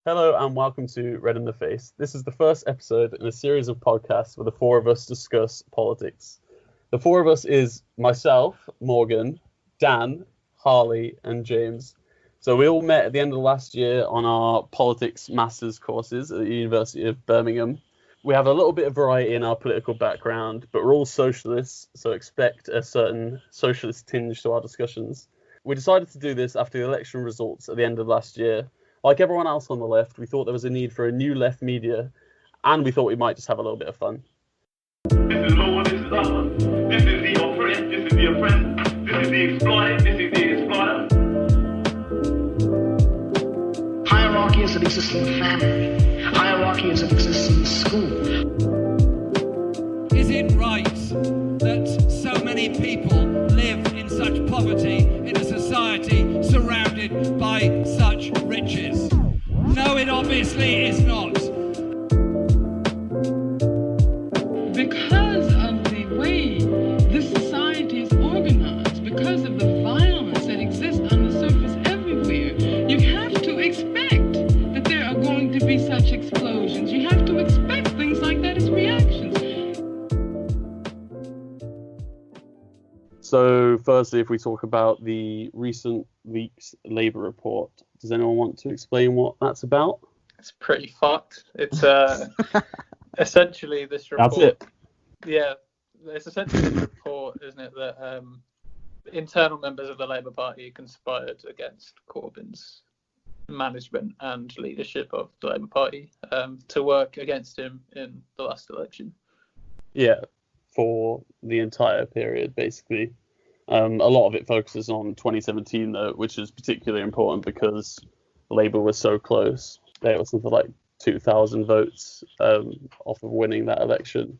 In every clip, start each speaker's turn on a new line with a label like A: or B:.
A: Hello and welcome to Red in the Face. This is the first episode in a series of podcasts where the four of us discuss politics. The four of us is myself, Morgan, Dan, Harley, and James. So we all met at the end of last year on our politics masters courses at the University of Birmingham. We have a little bit of variety in our political background, but we're all socialists, so expect a certain socialist tinge to our discussions. We decided to do this after the election results at the end of last year. Like everyone else on the left, we thought there was a need for a new left media, and we thought we might just have a little bit of fun.
B: This is lower, this is upper. This is the oppressed, this is the oppressed. This is the exploited, this is the exploiter.
C: Hierarchy as it exists in the family. Hierarchy as it exists in the school.
D: Is it right that so many people live in such poverty in a society surrounded by such riches? No, it obviously is not.
E: Because of the way this society is organized, because of the violence that exists on the surface everywhere, you have to expect that there are going to be such explosions. You have to expect things like that as reactions.
A: So firstly, if we talk about the recent week's Labour report, does anyone want to explain what that's about?
F: It's pretty fucked. It's essentially this report.
A: That's it.
F: Yeah, it's essentially this report, isn't it, that internal members of the Labour Party conspired against Corbyn's management and leadership of the Labour Party to work against him in the last election.
A: Yeah, for the entire period, basically. A lot of it focuses on 2017, though, which is particularly important because Labour was so close. They were something like 2,000 votes off of winning that election.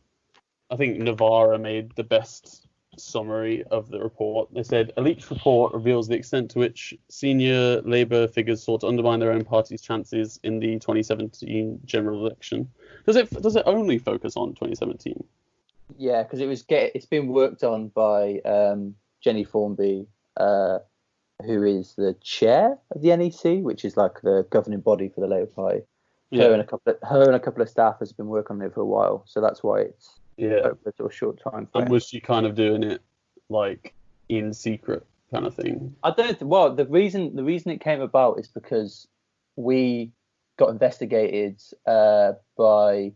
A: I think Navarra made the best summary of the report. They said, a leaked report reveals the extent to which senior Labour figures sought to undermine their own party's chances in the 2017 general election. Does it only focus on 2017?
G: Yeah, because it's been worked on by Jenny Formby, who is the chair of the NEC, which is like the governing body for the Labour Party.
A: Yeah.
G: Her and a couple of staff has been working on it for a while, so that's why it's over a sort of short time frame.
A: And was she kind of doing it like in secret kind of thing?
G: I don't. Well, the reason it came about is because we got investigated by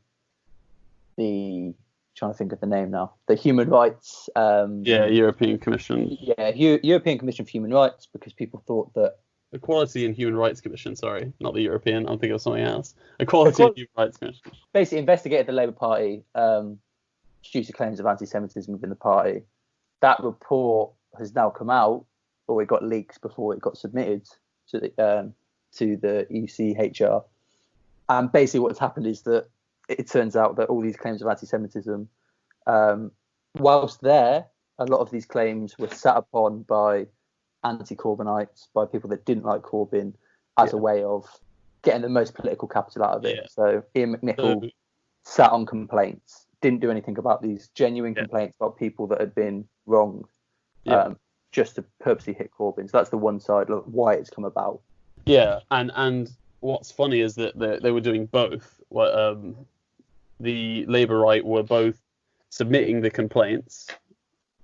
G: the. Trying to think of the name now. The Human Rights.
A: European Commission.
G: Yeah, European Commission for Human Rights, because people thought that.
A: Equality and Human Rights Commission, sorry, not the European. I'm thinking of something else. Equality and Human Rights Commission.
G: Basically investigated the Labour Party due to claims of anti-Semitism within the party. That report has now come out, or it got leaked before it got submitted to the ECHR. And basically what's happened is that it turns out that all these claims of anti-Semitism, whilst there, a lot of these claims were sat upon by anti-Corbynites, by people that didn't like Corbyn, as a way of getting the most political capital out of it. Yeah. So Ian McNichol sat on complaints, didn't do anything about these genuine complaints about people that had been wronged, just to purposely hit Corbyn. So that's the one side of why it's come about.
A: Yeah, and what's funny is that they were doing both. The Labour right were both submitting the complaints.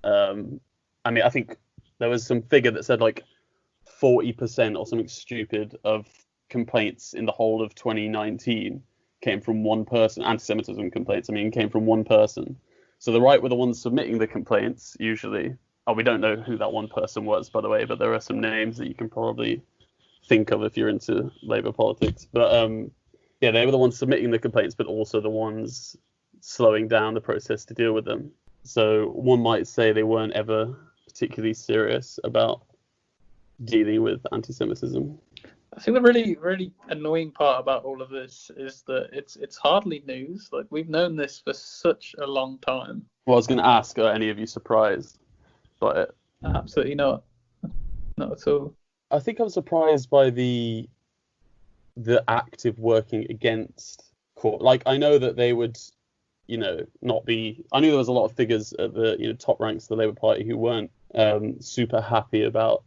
A: I think there was some figure that said like 40% or something stupid of complaints in the whole of 2019 came from one person. Anti-Semitism complaints, came from one person. So the right were the ones submitting the complaints usually. Oh, we don't know who that one person was, by the way, but there are some names that you can probably think of if you're into Labour politics. But they were the ones submitting the complaints, but also the ones slowing down the process to deal with them. So one might say they weren't ever particularly serious about dealing with anti-Semitism.
F: I think the really, really annoying part about all of this is that it's hardly news. Like, we've known this for such a long time.
A: Well, I was going to ask, are any of you surprised by it?
F: Absolutely not. Not at all.
A: I think I'm surprised by the active working against court. Like, I know that they would, not be. I knew there was a lot of figures at the top ranks of the Labour Party who weren't super happy about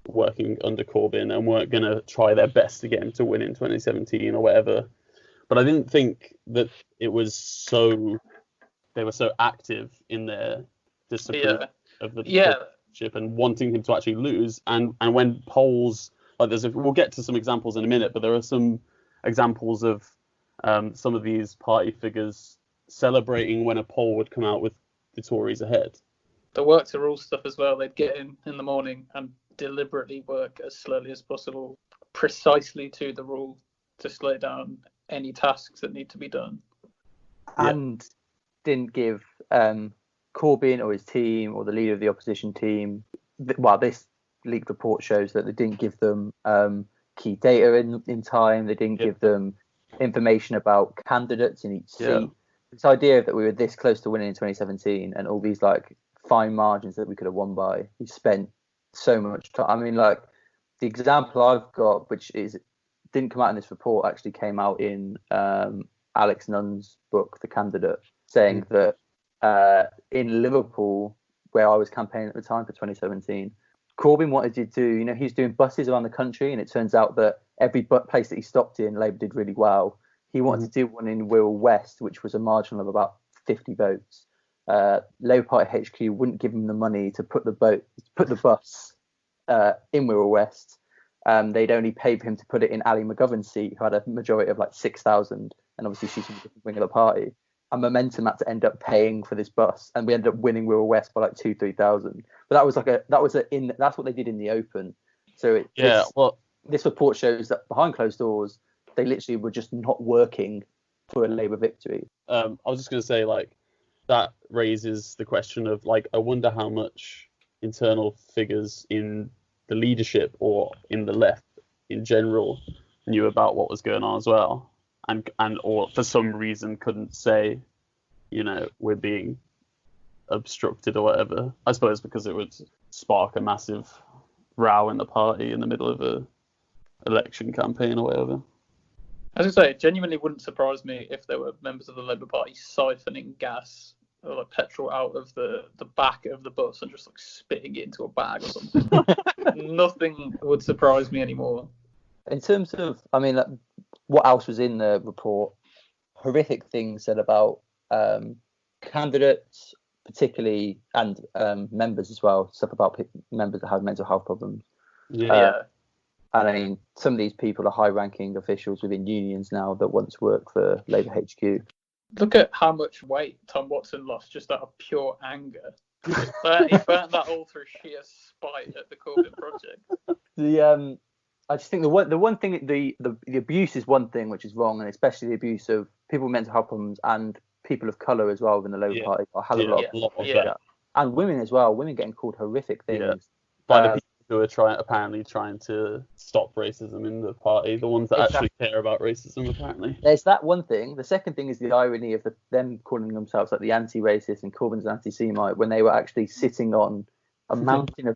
A: working under Corbyn and weren't going to try their best to get him to win in 2017 or whatever. But I didn't think that it was they were so active in their disapproval of the dictatorship and wanting him to actually lose. And when polls, like we'll get to some examples in a minute, but there are some examples of some of these party figures celebrating when a poll would come out with the Tories ahead.
F: The work to rule stuff as well. They'd get in the morning and deliberately work as slowly as possible, precisely to the rule, to slow down any tasks that need to be done.
G: And didn't give Corbyn or his team or the leader of the opposition team, well, this leaked report shows that they didn't give them key data in time. They didn't give them information about candidates in each seat. This idea that we were this close to winning in 2017 and all these like fine margins that we could have won by, we spent so much time. I mean, like the example I've got, which didn't come out in this report, actually came out in Alex Nunn's book, The Candidate, saying that in Liverpool, where I was campaigning at the time for 2017, Corbyn wanted to do, he's doing buses around the country, and it turns out that every place that he stopped in, Labour did really well. He wanted to do one in Wirral West, which was a margin of about 50 votes. Labour Party HQ wouldn't give him the money to put the bus in Wirral West. They'd only pay for him to put it in Ali McGovern's seat, who had a majority of like 6,000, and obviously she's from the different wing of the party. And Momentum had to end up paying for this bus, and we ended up winning Wirral West by like 2,000-3,000. But that's what they did in the open. So this report shows that behind closed doors, they literally were just not working for a Labour victory.
A: I was just going to say, like, that raises the question of, like, I wonder how much internal figures in the leadership or in the left in general knew about what was going on as well, and or for some reason couldn't say, we're being obstructed or whatever. I suppose because it would spark a massive row in the party in the middle of a election campaign or whatever.
F: As I say, it genuinely wouldn't surprise me if there were members of the Labour Party siphoning gas or like petrol out of the back of the bus and just like spitting it into a bag or something. Nothing would surprise me anymore.
G: In terms of, what else was in the report? Horrific things said about candidates, particularly, and members as well. Stuff about members that have mental health problems. And some of these people are high-ranking officials within unions now that once worked for Labour HQ.
F: Look at how much weight Tom Watson lost just out of pure anger. He burnt that all through sheer spite at the Corbyn project.
G: I just think the one thing, the abuse is one thing which is wrong, and especially the abuse of people with mental health problems and people of colour as well within the Labour Party. I have a lot of that. And women as well. Women getting called horrific things.
A: By the people who are apparently trying to stop racism in the party, the ones that actually care about racism, apparently.
G: There's that one thing. The second thing is the irony of them calling themselves like the anti-racist and Corbyn's anti-Semite when they were actually sitting on a mountain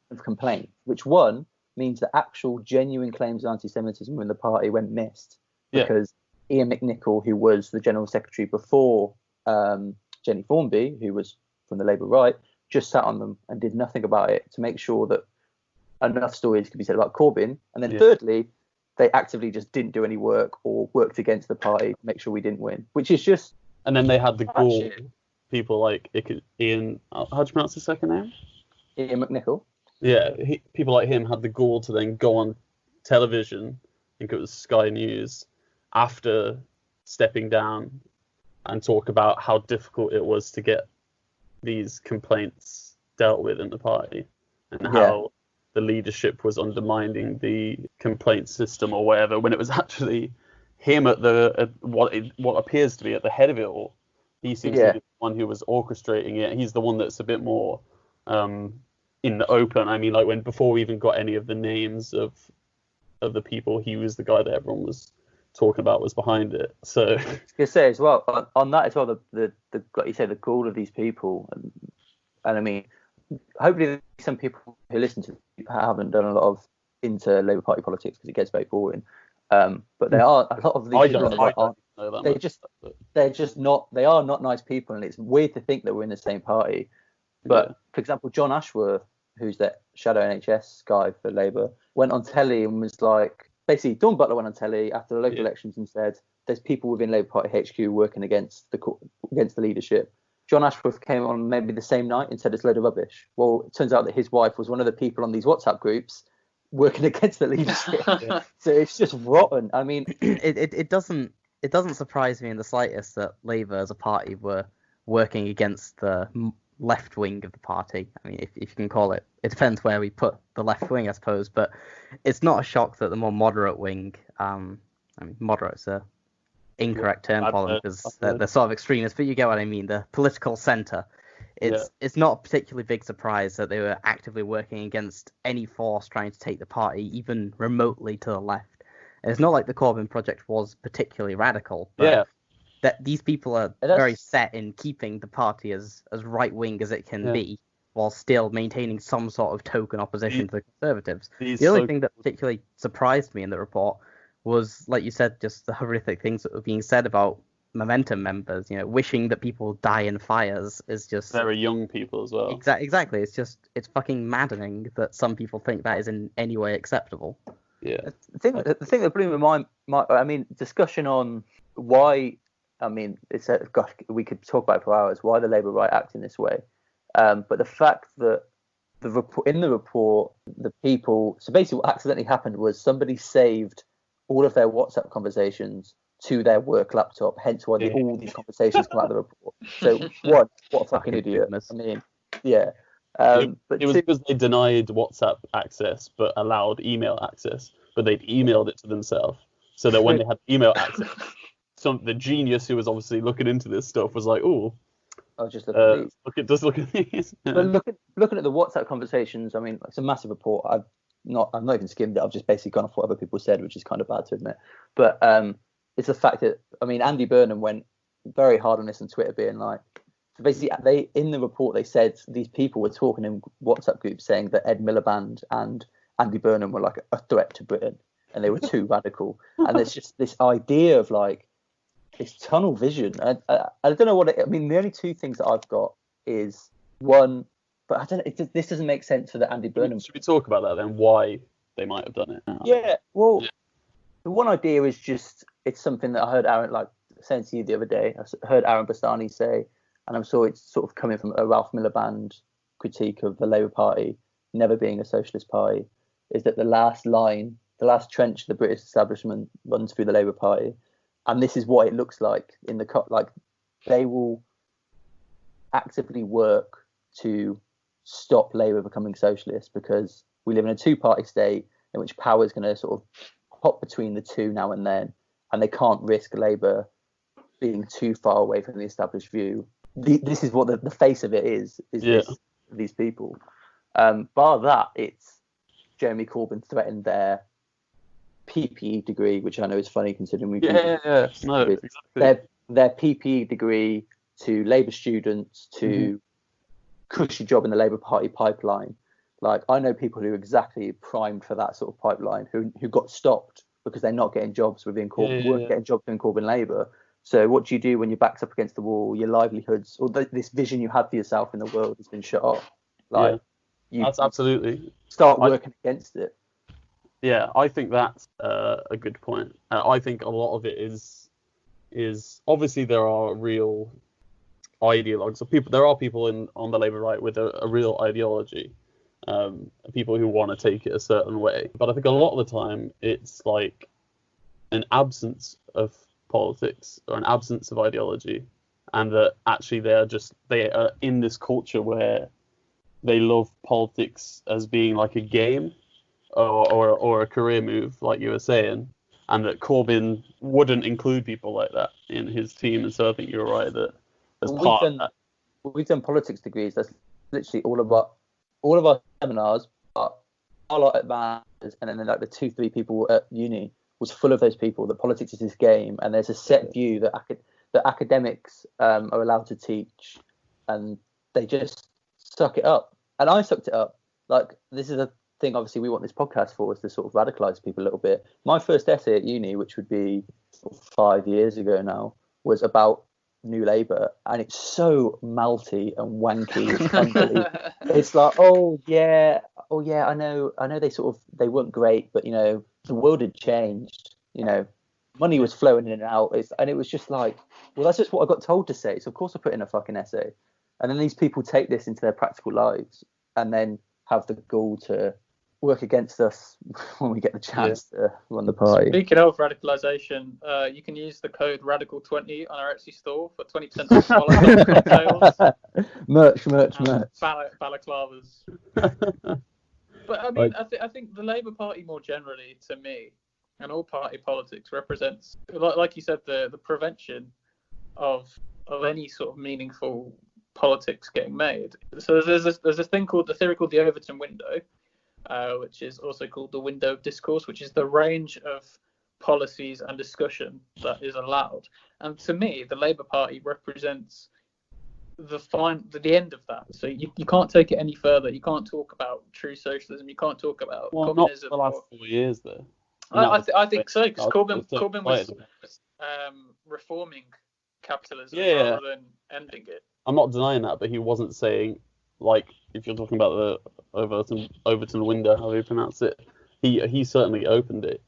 G: of complaints, which one means that actual genuine claims of anti-Semitism in the party went missed because Ian McNichol, who was the General Secretary before Jenny Formby, who was from the Labour right, just sat on them and did nothing about it to make sure that enough stories could be said about Corbyn. And then thirdly, they actively just didn't do any work or worked against the party to make sure we didn't win, which is just...
A: And then they had the gall, people like Ian, how do you pronounce his second name?
G: Ian McNichol.
A: Yeah, people like him had the gall to then go on television, I think it was Sky News, after stepping down and talk about how difficult it was to get these complaints dealt with in the party and how the leadership was undermining the complaint system or whatever, when it was actually him at what appears to be at the head of it all. He seems to be the one who was orchestrating it. He's the one that's a bit more in the open. Before we even got any of the names of the people, he was the guy that everyone was talking about was behind it. So
G: I was gonna say as well on that as well, the like you said, the gall of these people, and hopefully some people who listen to it haven't done a lot of into Labour Party politics because it gets very boring. But there are a lot of these people. They are not nice people, and it's weird to think that we're in the same party. But for example, John Ashworth, who's that shadow NHS guy for Labour, went on telly and was like, basically, Dawn Butler went on telly after the local elections and said, there's people within Labour Party HQ working against the leadership. John Ashworth came on maybe the same night and said it's a load of rubbish. Well, it turns out that his wife was one of the people on these WhatsApp groups working against the leadership. So it's just rotten. I mean,
H: it doesn't surprise me in the slightest that Labour as a party were working against the left wing of the party. I mean, if you can call it. It depends where we put the left wing, I suppose. But it's not a shock that the more moderate wing, I mean, moderate's a incorrect term for them because they're sort of extremists, but you get what I mean. The political centre. It's not a particularly big surprise that they were actively working against any force trying to take the party even remotely to the left. And it's not like the Corbyn project was particularly radical, but that these people are very set in keeping the party as right wing as it can be, while still maintaining some sort of token opposition to the Conservatives. The only thing that particularly surprised me in the report was, like you said, just the horrific things that were being said about Momentum members, wishing that people die in fires is just
A: very young people as well.
H: Exactly. It's fucking maddening that some people think that is in any way acceptable.
A: Yeah.
G: The thing that blew my mind, I mean, discussion on why, I mean, gosh, we could talk about it for hours, why the Labour right act in this way. But the fact that in the report, the people, so basically what accidentally happened was somebody saved all of their WhatsApp conversations to their work laptop, hence why all these conversations come out of the report. So what a fucking idiot.
H: Goodness.
G: I mean, yeah.
A: But it was because they denied WhatsApp access but allowed email access, but they'd emailed it to themselves, so that when they had email access, the genius who was obviously looking into this stuff was like, oh,
G: I'll just look at these.
A: Look at these.
G: But looking at the WhatsApp conversations, I mean, it's a massive report. I've not even skimmed it. I've just basically gone off what other people said, which is kind of bad to admit. But it's the fact that, I mean, Andy Burnham went very hard on this on Twitter, being like, so basically, in the report, they said these people were talking in WhatsApp groups saying that Ed Miliband and Andy Burnham were like a threat to Britain, and they were too radical. And there's just this idea of like this tunnel vision. I don't know what I mean. The only two things that I've got is one, but I don't know. This doesn't make sense for the Andy Burnham.
A: Should we talk about that then? Why they might have done it?
G: Yeah. Well, the one idea is just it's something that I heard Aaron saying to you the other day. I heard Aaron Bastani say, and I'm sure it's sort of coming from a Ralph Miliband critique of the Labour Party never being a socialist party, is that the last trench of the British establishment runs through the Labour Party, and this is what it looks like in the like they will actively work to stop Labour becoming socialist because we live in a two-party state in which power is going to sort of hop between the two now and then, and they can't risk Labour being too far away from the established view. This is what the face of it is these people. Bar that, it's Jeremy Corbyn threatened their PPE degree, which I know is funny considering
A: exactly.
G: their PPE degree to Labour students to cushy job in the Labour Party pipeline. Like, I know people who are exactly primed for that sort of pipeline who got stopped because they're not getting jobs within Corbyn, weren't getting jobs in Corbyn Labour. So what do you do when your back's up against the wall, your livelihoods, or this vision you had for yourself in the world has been shut off?
A: That's absolutely
G: start working against it.
A: Yeah, I think that's a good point. I think a lot of it is obviously there are real ideologues. So there are people on the Labour right with a real ideology. People who want to take it a certain way. But I think a lot of the time it's like an absence of politics or an absence of ideology, and that actually they are in this culture where they love politics as being like a game or a career move, like you were saying, and that Corbyn wouldn't include people like that in his team. And so I think you're right that as part of that.
G: We've done politics degrees. That's literally all of our seminars, but a lot at masters, and then like the 2-3 people at uni was full of those people. That politics is this game, and there's a set view that academics are allowed to teach, and they just suck it up. And I sucked it up. Like, this is a thing. Obviously, we want this podcast for is to sort of radicalize people a little bit. My first essay at uni, which would be 5 years ago now, was about New Labour, and it's so malty and wanky. It's unbelievable. It's like, oh yeah, I know they weren't great, but the world had changed. Money was flowing in and out. And it was just like, well, that's just what I got told to say. So of course I put in a fucking essay. And then these people take this into their practical lives and then have the gall to work against us when we get the chance to run the party.
F: Speaking of radicalisation, you can use the code Radical20 on our Etsy store for 20% off Molotov cocktails.
G: merch.
F: Balaclavas. But I mean, I think the Labour Party more generally, to me, and all party politics represents, like you said, the prevention of any sort of meaningful politics getting made. So there's this thing called the theory called the Overton window, which is also called the window of discourse, which is the range of policies and discussion that is allowed. And to me, the Labour Party represents the end of that. So you can't take it any further. You can't talk about true socialism. You can't talk about communism.
A: Not for the last 4 years, though.
F: I think so, because Corbyn was reforming capitalism rather than ending it.
A: I'm not denying that, but he wasn't saying, like, if you're talking about the Overton window, how you pronounce it, he certainly opened it.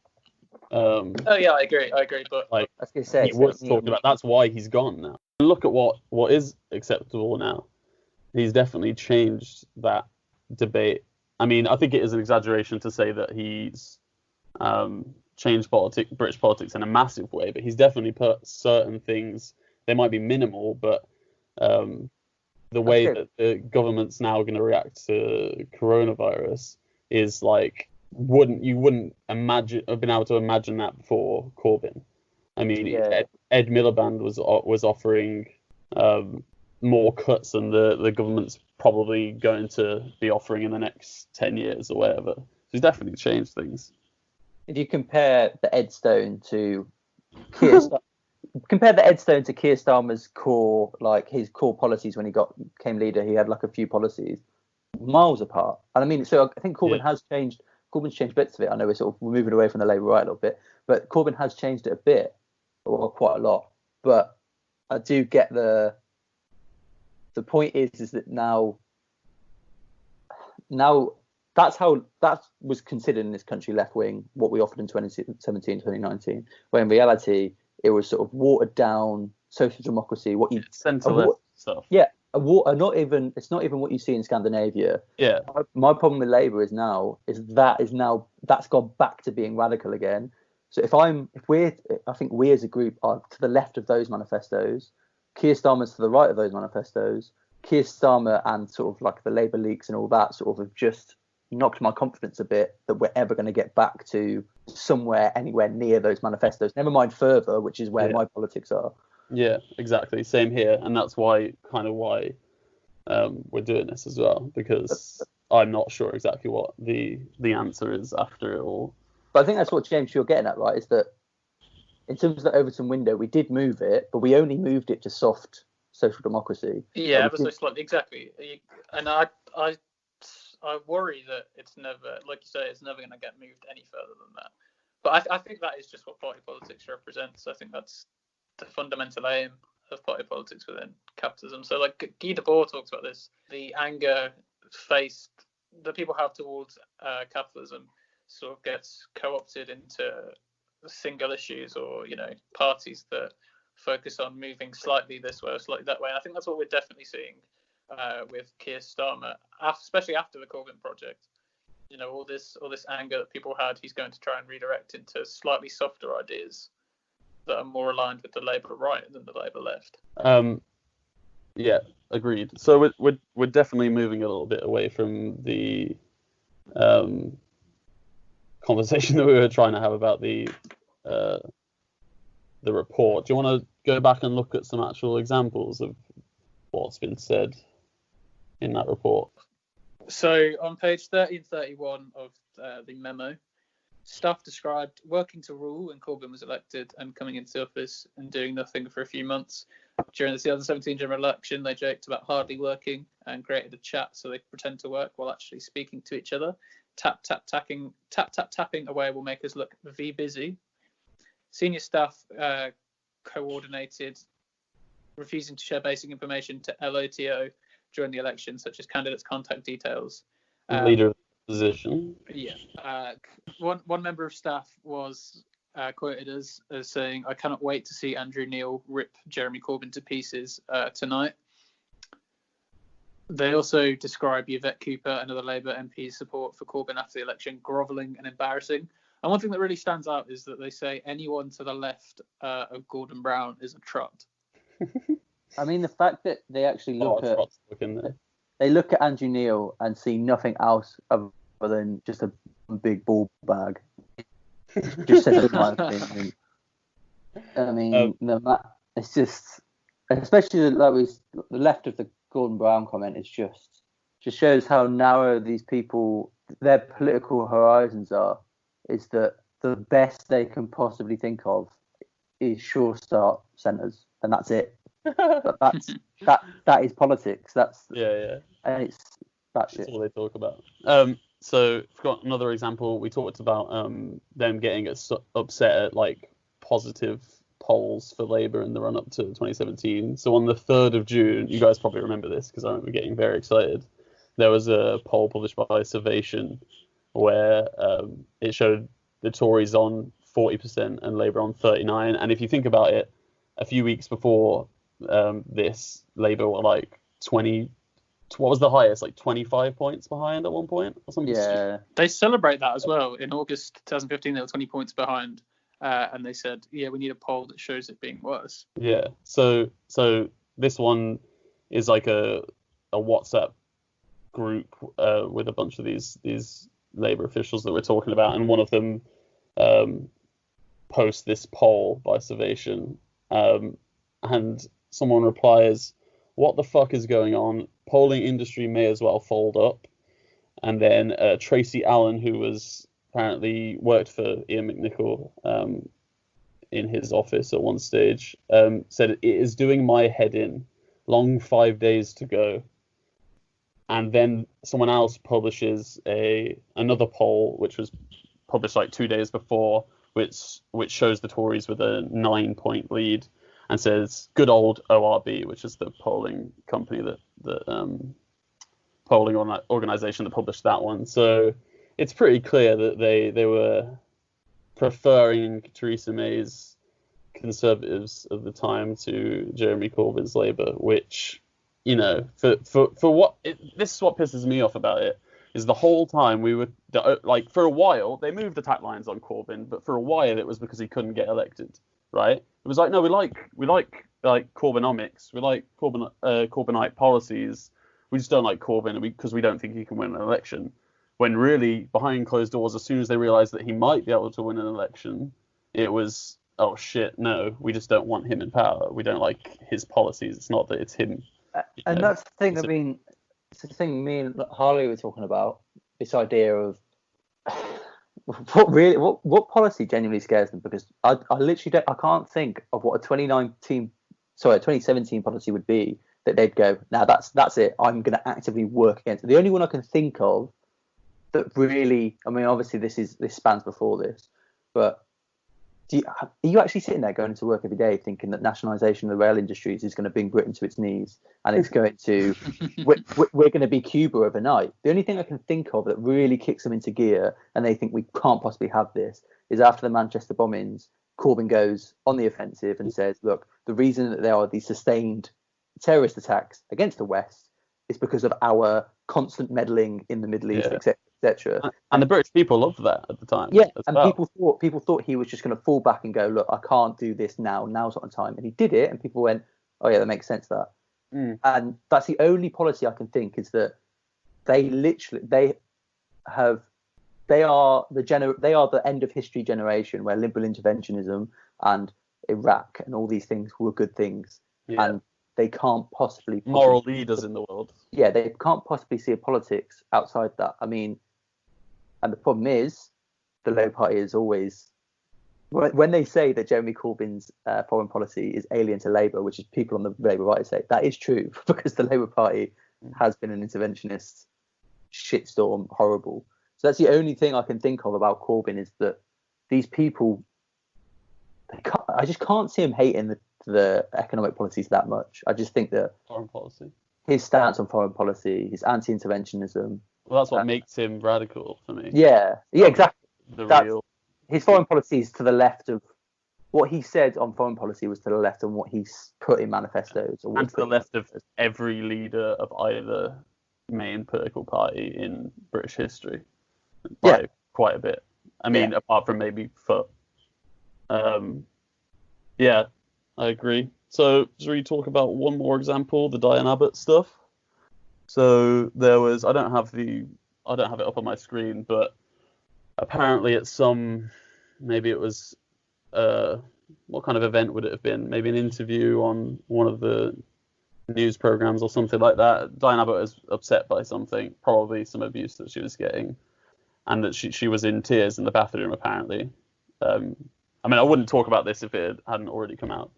F: Oh yeah, I agree. But
G: I was gonna say,
A: he was talking about. That's why he's gone now. Look at what is acceptable now. He's definitely changed that debate. I mean, I think it is an exaggeration to say that he's changed British politics in a massive way, but he's definitely put certain things. They might be minimal, but the way that the government's now going to react to coronavirus is like you wouldn't have been able to imagine that before Corbyn. I mean, Ed Miliband was offering more cuts than the government's probably going to be offering in the next 10 years or whatever. So he's definitely changed things.
G: If you compare the Ed Stone to Keir Starmer's core, like his core policies when he became leader, he had like a few policies miles apart. And I mean, so I think Corbyn has changed. Corbyn's changed bits of it. I know we're moving away from the Labour right a little bit, but Corbyn has changed it a bit, or quite a lot. But I do get the point is that now that was considered in this country left wing, what we offered in 2017, 2019, where in reality it was sort of watered down social democracy.
A: Centre left stuff.
G: Yeah, it's not even what you see in Scandinavia.
A: Yeah.
G: My problem with Labour that's gone back to being radical again. So I think we as a group are to the left of those manifestos. Keir Starmer's to the right of those manifestos. Keir Starmer and sort of like the Labour leaks and all that sort of have just knocked my confidence a bit that we're ever going to get back to somewhere anywhere near those manifestos. Never mind further, which is where my politics are.
A: Yeah, exactly. Same here, and that's why we're doing this as well, because I'm not sure exactly what the answer is after it all.
G: But I think that's what, James, you're getting at, right? Is that in terms of the Overton window, we did move it, but we only moved it to soft social democracy.
F: Yeah, ever so slightly, exactly. And I worry that it's never, like you say, it's never going to get moved any further than that. But I think that is just what party politics represents. I think that's the fundamental aim of party politics within capitalism. So, like Guy Debord talks about this, the anger that people have towards capitalism sort of gets co-opted into single issues or, parties that focus on moving slightly this way or slightly that way. And I think that's what we're definitely seeing with Keir Starmer, especially after the Corbyn project. All this anger that people had, he's going to try and redirect into slightly softer ideas that are more aligned with the Labour right than the Labour left.
A: Yeah, agreed. So we're definitely moving a little bit away from the conversation that we were trying to have about the report. Do you want to go back and look at some actual examples of what's been said in that report?
F: So on page 30 and 31 of the memo, staff described working to rule when Corbyn was elected and coming into office and doing nothing for a few months. During the 2017 general election, they joked about hardly working and created a chat so they could pretend to work while actually speaking to each other. Tap tapping away will make us look busy. Senior staff coordinated refusing to share basic information to LOTO during the election, such as candidates' contact details.
A: Leader of the position.
F: Yeah. One member of staff was quoted as saying, "I cannot wait to see Andrew Neil rip Jeremy Corbyn to pieces tonight." They also describe Yvette Cooper and other Labour MPs' support for Corbyn after the election grovelling and embarrassing. And one thing that really stands out is that they say anyone to the left of Gordon Brown is a trot.
G: I mean, the fact that they actually look at
A: there.
G: they look at Andrew Neil and see nothing else other than just a big ball bag. Just says in my opinion. I mean, it's just, especially the left of the Gordon Brown comment. It's just shows how narrow these people, their political horizons are. Is that the best they can possibly think of is sure start centres, and that's it. But that is politics. That's
A: yeah.
G: And it's that shit.
A: That's all they talk about. So I've got another example. We talked about them getting upset at like positive polls for Labour in the run up to 2017. So on the 3rd of June, you guys probably remember this because I remember getting very excited. There was a poll published by Survation where it showed the Tories on 40% and Labour on 39%. And if you think about it, a few weeks before this, Labour were like 20. What was the highest? Like 25 points behind at one point or something?
G: Yeah.
F: They celebrate that as well. In August 2015, they were 20 points behind. And they said, yeah, we need a poll that shows it being worse.
A: Yeah. So this one is like a WhatsApp group with a bunch of these Labour officials that we're talking about, and one of them posts this poll by Survation, and someone replies, "What the fuck is going on? Polling industry may as well fold up." And then Tracy Allen, who was apparently worked for Ian McNichol in his office at one stage, said, "It is doing my head in. Long 5 days to go." And then someone else publishes another poll, which was published like 2 days before, which shows the Tories with a 9-point lead, and says, "Good old ORB," which is the polling company that polling organization that published that one. So it's pretty clear that they were preferring Theresa May's Conservatives of the time to Jeremy Corbyn's Labour, which, you know, for what this is what pisses me off about it, is the whole time we were like, for a while they moved attack lines on Corbyn, but for a while it was because he couldn't get elected, right? It was like, no, we like Corbynomics, we like Corbynite policies, we just don't like Corbyn because we don't think he can win an election. When really, behind closed doors, as soon as they realised that he might be able to win an election, it was, oh shit, no, we just don't want him in power. We don't like his policies. It's not that it's him.
G: And that's the thing. I mean, it's the thing me and Harley were talking about. This idea of what policy genuinely scares them, because I literally I can't think of what a 2017 policy would be that they'd go, now that's it. I'm going to actively work against it. The only one I can think of that really, I mean, obviously this spans before this, but are you actually sitting there going to work every day thinking that nationalisation of the rail industries is going to bring Britain to its knees and it's going to we're going to be Cuba overnight? The only thing I can think of that really kicks them into gear and they think we can't possibly have this is after the Manchester bombings, Corbyn goes on the offensive and says, look, the reason that there are these sustained terrorist attacks against the West is because of our constant meddling in the Middle East, etc.
A: And the British people loved that at the time.
G: Yeah, and
A: well.
G: people thought he was just going to fall back and go, look, I can't do this now. Now's not the time. And he did it, and people went, oh yeah, that makes sense. That, and that's the only policy I can think is that they are the end of history generation where liberal interventionism and Iraq and all these things were good things, and they can't possibly
A: moral leaders in the world.
G: Yeah, they can't possibly see a politics outside that. I mean, and the problem is, the Labour Party is always, when they say that Jeremy Corbyn's foreign policy is alien to Labour, which is people on the Labour right say, that is true, because the Labour Party has been an interventionist shitstorm, horrible. So that's the only thing I can think of about Corbyn, is that these people, I just can't see him hating the the economic policies that much. I just think that
A: Foreign policy.
G: his stance on foreign policy, his anti-interventionism.
A: Well, that's what makes him radical for me.
G: Yeah, exactly.
A: Real.
G: His foreign policy is to the left of what he said on foreign policy was to the left of what he's put in manifestos.
A: And to the left of every leader of either main political party in British history by quite a bit. I mean, apart from maybe Foot. Yeah, I agree. So, should we talk about one more example, the Diane Abbott stuff? So there was, I don't have it up on my screen, but apparently at maybe it was, what kind of event would it have been? Maybe an interview on one of the news programs or something like that. Diane Abbott was upset by something, probably some abuse that she was getting, and that she was in tears in the bathroom apparently. I mean, I wouldn't talk about this if it hadn't already come out,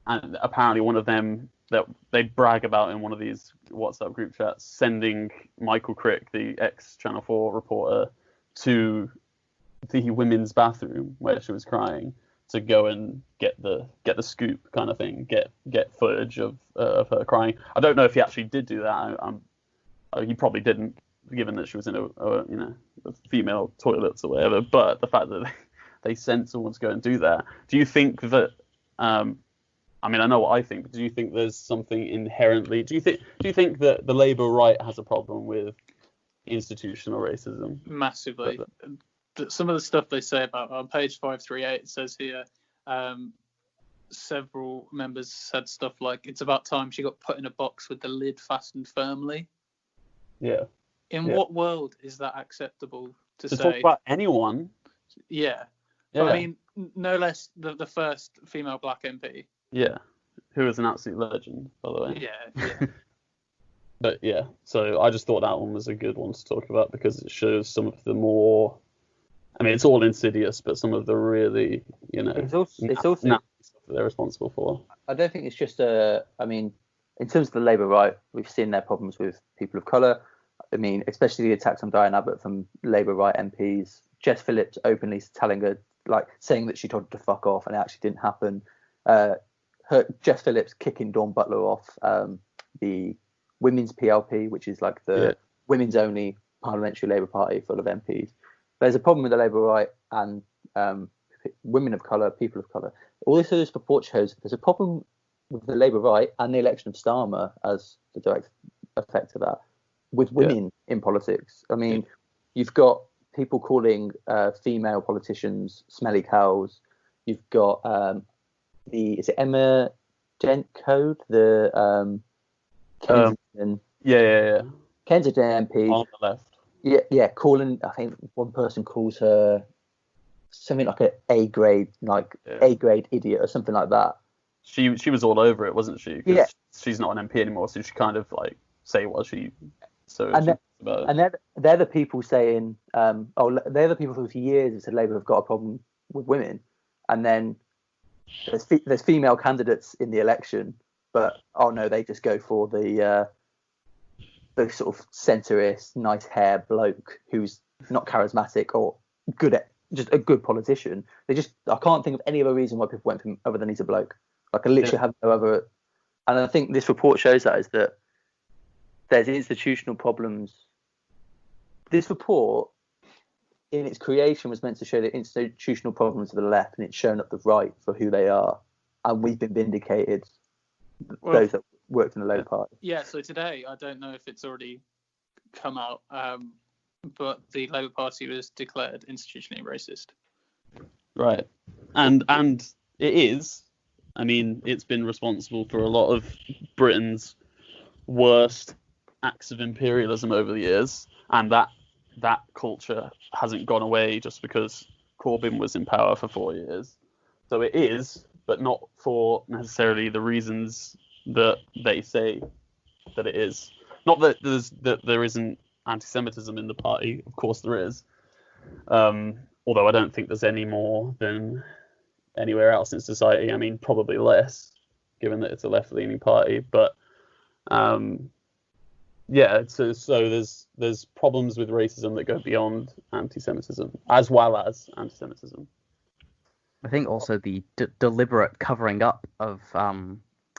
A: and apparently one of them that they brag about in one of these WhatsApp group chats, sending Michael Crick, the ex-Channel 4 reporter, to the women's bathroom where she was crying to go and get the scoop kind of thing, get footage of her crying. I don't know if he actually did do that. He probably didn't, given that she was in a female toilets or whatever. But the fact that they sent someone to go and do that, do you think that? I mean, I know what I think. But do you think there's something inherently? Do you think that the Labour right has a problem with institutional racism?
F: Massively. Some of the stuff they say about on page 538, it says here, several members said stuff like, "It's about time she got put in a box with the lid fastened firmly."
A: Yeah.
F: In what world is that acceptable to say?
A: Talk about anyone.
F: Yeah.
A: Yeah.
F: I mean, no less the first female black MP.
A: Yeah, who is an absolute legend, by the way.
F: Yeah.
A: But yeah, so I just thought that one was a good one to talk about because it shows some of the more. I mean, it's all insidious, but some of the really,
G: it's also
A: stuff that they're responsible for.
G: I don't think it's just I mean, in terms of the Labour right, we've seen their problems with people of colour. I mean, especially the attacks on Diane Abbott from Labour right MPs. Jess Phillips openly telling her, saying that she told her to fuck off, and it actually didn't happen. Jess Phillips kicking Dawn Butler off the women's PLP, which is like the women's only parliamentary Labour Party full of MPs. There's a problem with the Labour right and women of colour, people of colour. All this other report shows there's a problem with the Labour right and the election of Starmer as the direct effect of that with women in politics. I mean, you've got people calling female politicians smelly cows. You've got is it Emma Gentcode, the Kensington? Kensington MP
A: on the left.
G: Yeah, calling. I think one person calls her something like A grade idiot or something like that.
A: She was all over it, wasn't she? 'Cause
G: yeah.
A: She's not an MP anymore, so she kind of say what she. So
G: and they're the people saying, they're the people who for years have said Labour have got a problem with women, and then there's female candidates in the election, but no, they just go for the sort of centrist, nice hair bloke who's not charismatic or just a good politician. I can't think of any other reason why people went for him other than he's a bloke. I literally have no other. And I think this report shows that is that there's institutional problems. This report, in its creation, was meant to show the institutional problems of the left, and it's shown up the right for who they are. And we've been vindicated, those that worked in the Labour Party.
F: Yeah, so today, I don't know if it's already come out, but the Labour Party was declared institutionally racist.
A: Right. And it is. I mean, it's been responsible for a lot of Britain's worst acts of imperialism over the years, and that culture hasn't gone away just because Corbyn was in power for 4 years. So it is, but not for necessarily the reasons that they say that it is. Not that there isn't anti-Semitism in the party. Of course there is. Although I don't think there's any more than anywhere else in society. I mean, probably less, given that it's a left-leaning party. But so there's problems with racism that go beyond anti-Semitism, as well as anti-Semitism.
H: I think also the deliberate covering up of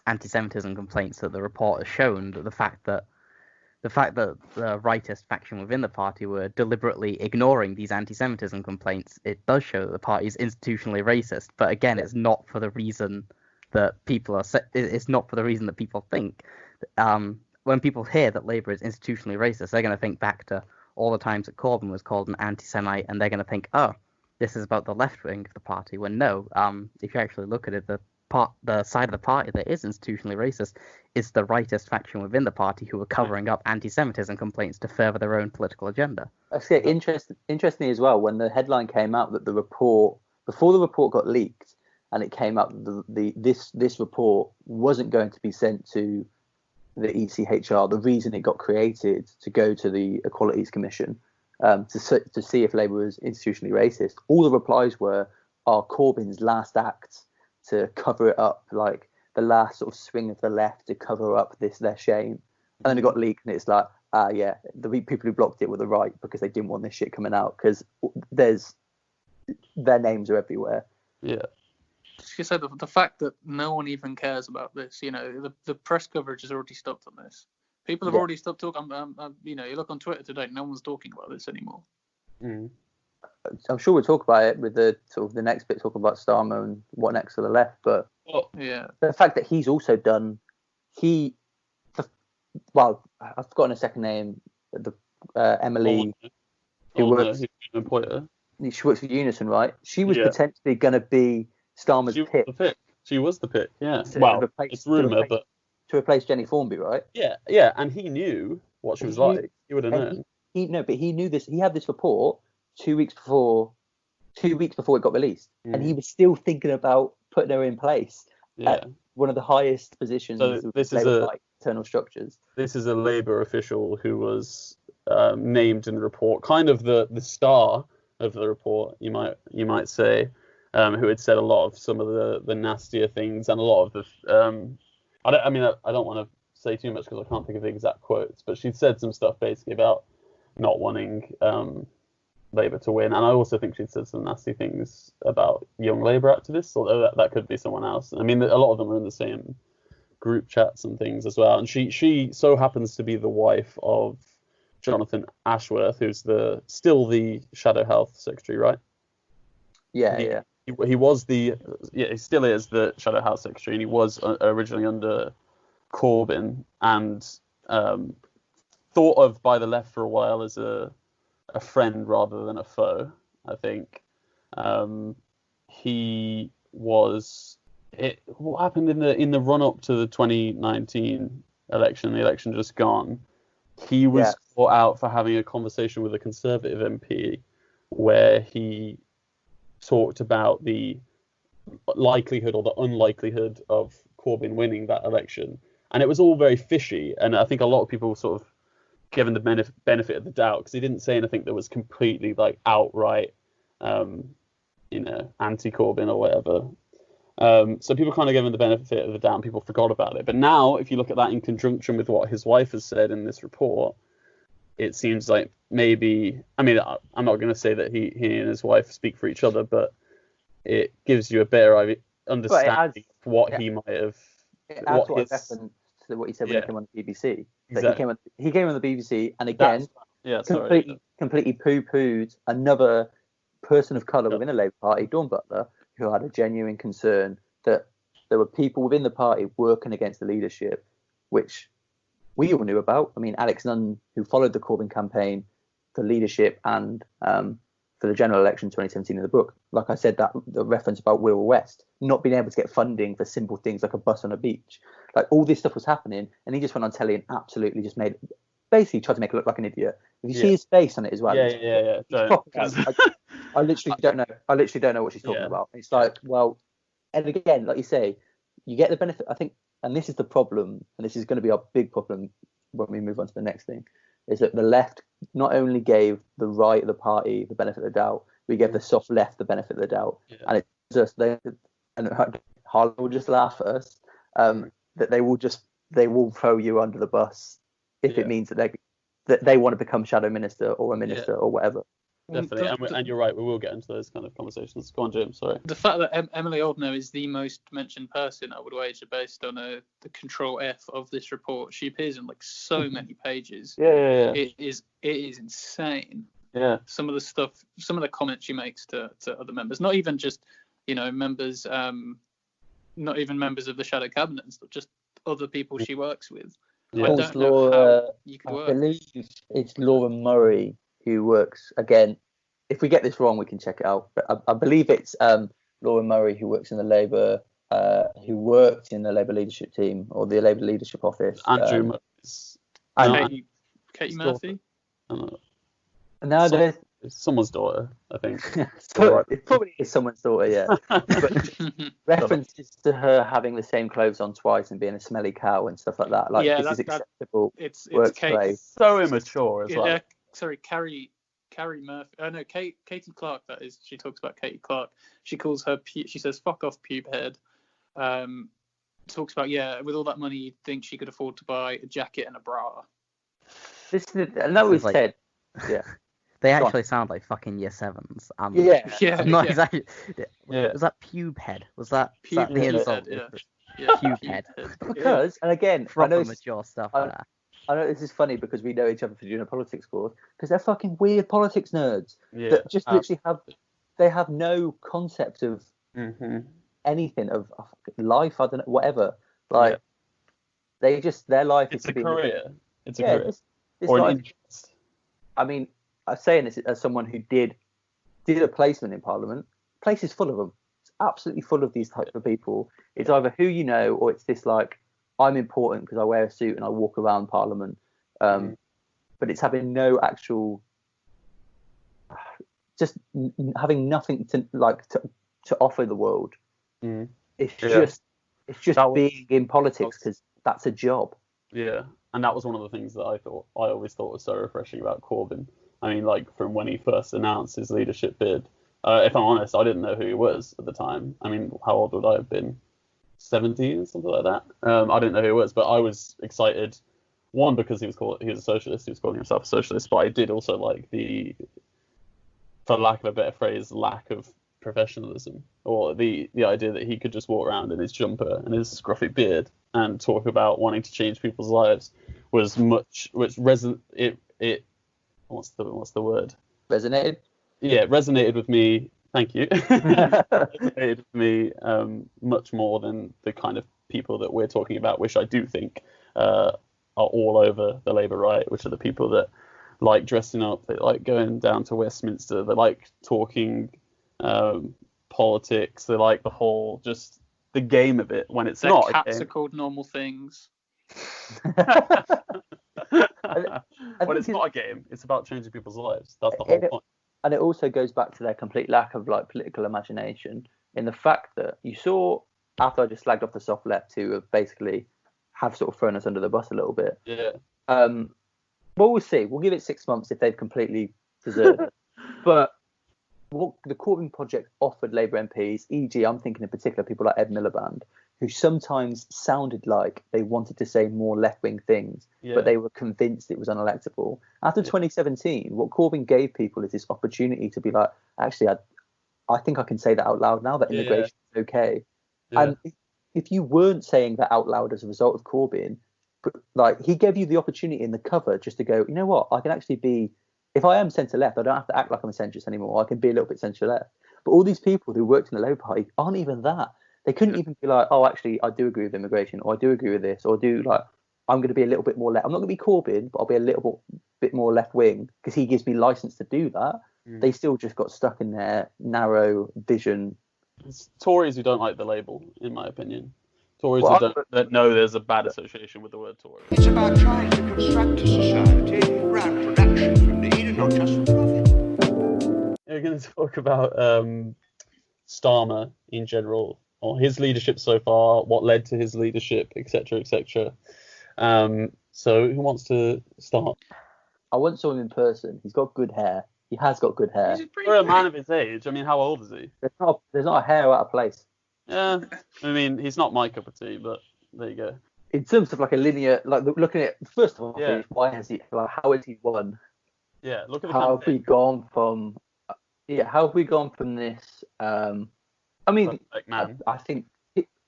H: anti-Semitism complaints that the report has shown, that the fact that the rightist faction within the party were deliberately ignoring these anti-Semitism complaints, it does show that the party is institutionally racist. But again, it's not for the reason that people it's not for the reason that people think. When people hear that Labour is institutionally racist, they're going to think back to all the times that Corbyn was called an anti-Semite, and they're going to think, oh, this is about the left wing of the party. When no, if you actually look at it, the side of the party that is institutionally racist is the rightist faction within the party who are covering up anti-Semitism complaints to further their own political agenda.
G: Actually, interestingly as well, when the headline came out that before the report got leaked, and it came out that this report wasn't going to be sent to the ECHR, the reason it got created to go to the Equalities Commission to see if Labour was institutionally racist, all the replies were, Corbyn's last act to cover it up, like the last sort of swing of the left to cover up their shame. And then it got leaked, and it's like, yeah, the people who blocked it were the right because they didn't want this shit coming out, because their names are everywhere.
A: Yeah.
F: She said the fact that no one even cares about this, the press coverage has already stopped on this. People have already stopped talking. You look on Twitter today, no one's talking about this anymore.
A: Mm.
G: I'm sure we'll talk about it with the sort of the next bit, talking about Starmer and what next to the left. But the fact that he's also done, I've forgotten her second name, Emily, who works for Unison, right? She was potentially going to be Starmer's pick.
A: She was the pick, yeah. It's rumour, but
G: to replace Jenny Formby, right?
A: Yeah, and he knew what she was like. He would have known.
G: But he knew this. He had this report 2 weeks before it got released, and he was still thinking about putting her in place at one of the highest positions of internal structures. This
A: is a Labour official who was named in the report, kind of the star of the report, you might say, who had said a lot of some of the nastier things, and a lot of the I don't want to say too much because I can't think of the exact quotes, but she'd said some stuff basically about not wanting Labour to win, and I also think she'd said some nasty things about young Labour activists, although that could be someone else. I mean, a lot of them are in the same group chats and things as well, and she so happens to be the wife of Jonathan Ashworth, who's still the Shadow Health Secretary, right?
G: Yeah.
A: He was he still is the Shadow Health Secretary, and he was originally under Corbyn, and thought of by the left for a while as a friend rather than a foe, I think. He was what happened in the run up to the 2019 election, the election just gone. He was caught out for having a conversation with a Conservative MP where he talked about the likelihood or the unlikelihood of Corbyn winning that election, and it was all very fishy. And I think a lot of people sort of given the benefit of the doubt, because he didn't say anything that was completely like outright, anti-Corbyn or whatever. So people kind of gave him the benefit of the doubt, and people forgot about it. But now, if you look at that in conjunction with what his wife has said in this report, it seems like maybe, I'm not going to say that he and his wife speak for each other, but it gives you a better understanding of what he might have.
G: It adds what reference to what he said when he came on the BBC. Exactly. He came on the BBC, and again, completely poo-pooed another person of colour within the Labour Party, Dawn Butler, who had a genuine concern that there were people within the party working against the leadership, which we all knew about. I mean, Alex Nunn, who followed the Corbyn campaign for leadership and for the general election 2017 in the book, like I said, that the reference about Will West not being able to get funding for simple things like a bus on a beach, like all this stuff was happening, and he just went on telly and absolutely just basically tried to make it look like an idiot. If you see his face on it as well, I literally don't know. I literally don't know what she's talking about. It's like, well, and again, like you say, you get the benefit. I think, and this is the problem, and this is going to be our big problem when we move on to the next thing, is that the left not only gave the right of the party the benefit of the doubt, we gave the soft left the benefit of the doubt, and it's just Harlan will just laugh at us that they will throw you under the bus if it means that they want to become shadow minister or a minister or whatever.
A: Definitely, and you're right. We will get into those kind of conversations. Go on, James. Sorry.
F: The fact that Emily Oldknow is the most mentioned person, I would wager, based on the Control F of this report. She appears in like so many pages.
A: Yeah.
F: It is insane.
A: Yeah.
F: Some of the comments she makes to other members, not even just members, not even members of the shadow cabinet and stuff, just other people she works with.
A: Yeah.
F: I don't know how you could work.
G: I believe it's Laura Murray who works, again, if we get this wrong, we can check it out. But I believe it's Laura Murray who works in the Labour, who worked in the Labour leadership team or the Labour leadership office.
A: Andrew
F: Katie Murphy.
G: No, there's
A: It's someone's daughter, I think.
G: it probably is someone's daughter, yeah. But references to her having the same clothes on twice and being a smelly cow and stuff like that. Like,
F: Yeah,
G: this is acceptable
F: It's
G: workplace.
A: So immature as well.
F: Sorry, Carrie Murphy. Oh no, Katie Clark. That is. She talks about Katie Clark. She calls her. She says, "Fuck off, pube head." Talks about with all that money, you'd think she could afford to buy a jacket and a bra.
G: And that was
H: like-
G: said. Yeah.
H: They actually sound like fucking year sevens.
F: Yeah.
H: I'm not exactly.
A: Yeah.
H: Was that pube head? Was that
F: Pube
H: the
F: head,
H: insult?
F: yeah.
H: Pube head.
G: Because, and again, I
H: Proper
G: know,
H: mature stuff
G: I-
H: there.
G: I know this is funny because we know each other for doing a politics course, because they're fucking weird politics nerds
A: Yeah.
G: that just literally have no concept of anything of life. I don't know, whatever. Like they just their life
A: It's
G: is
A: a
G: to be
A: career. It's a career.
G: This
A: Or an
G: life,
A: interest.
G: I mean, I'm saying this as someone who did a placement in Parliament. Place is full of them. It's absolutely full of these types of people. It's either who you know, or it's this like, I'm important because I wear a suit and I walk around Parliament. But it's having no actual, just having nothing to offer the world. It's just being in politics because that's a job.
A: Yeah, and that was one of the things that I always thought was so refreshing about Corbyn. I mean, like from when he first announced his leadership bid. If I'm honest, I didn't know who he was at the time. I mean, how old would I have been? 17, something like that. I didn't know who he was, but I was excited. One, because he was a socialist. He was calling himself a socialist, but I did also like the, for lack of a better phrase, lack of professionalism, or the idea that he could just walk around in his jumper and his scruffy beard and talk about wanting to change people's lives was much, what's the word?
G: Resonated?
A: Yeah, it resonated with me. Thank you. Resonated with me much more than the kind of people that we're talking about, which I do think are all over the Labour right, which are the people that like dressing up, they like going down to Westminster, they like talking politics, they like the whole, just the game of it when it's
F: Their
A: not.
F: cats are called normal things.
A: When it's not a game, it's about changing people's lives. That's the whole point.
G: And it also goes back to their complete lack of like political imagination in the fact that you saw, after I just slagged off the soft left who basically have sort of thrown us under the bus a little bit.
A: Yeah.
G: Well, we'll see. We'll give it 6 months if they've completely deserted it. But what the Corbyn project offered Labour MPs, e.g., I'm thinking in particular people like Ed Miliband, who sometimes sounded like they wanted to say more left-wing things, but they were convinced it was unelectable. After 2017, what Corbyn gave people is this opportunity to be like, actually, I think I can say that out loud now, that immigration is okay. Yeah. And if you weren't saying that out loud as a result of Corbyn, but like he gave you the opportunity in the cover just to go, you know what, I can actually be, if I am centre-left, I don't have to act like I'm a centrist anymore. I can be a little bit centre-left. But all these people who worked in the Labour Party aren't even that. They couldn't even be like, oh, actually, I do agree with immigration, or I do agree with this, or I'm going to be a little bit more left. I'm not going to be Corbyn, but I'll be a little bit more left-wing because he gives me license to do that. They still just got stuck in their narrow vision.
A: It's Tories who don't like the label, in my opinion. Tories that know there's a bad association with the word Tory.
I: It's about trying to construct a society around production from need, not just for profit.
A: We're going to talk about Starmer in general, or his leadership so far, what led to his leadership, etc., etc. So who wants to start?
G: I once saw him in person. He's got good hair. He has got good hair.
A: For a man of his age, I mean, how old is he?
G: There's not a hair out of place.
A: Yeah, I mean, he's not my cup of tea, but there you go.
G: In terms of like a linear, like looking at, first of all, why has he, like, how has he won?
A: Yeah, look at the
G: how have we
A: campaign.
G: gone from? How have we gone from this? I mean,
A: Like, man.
G: I think,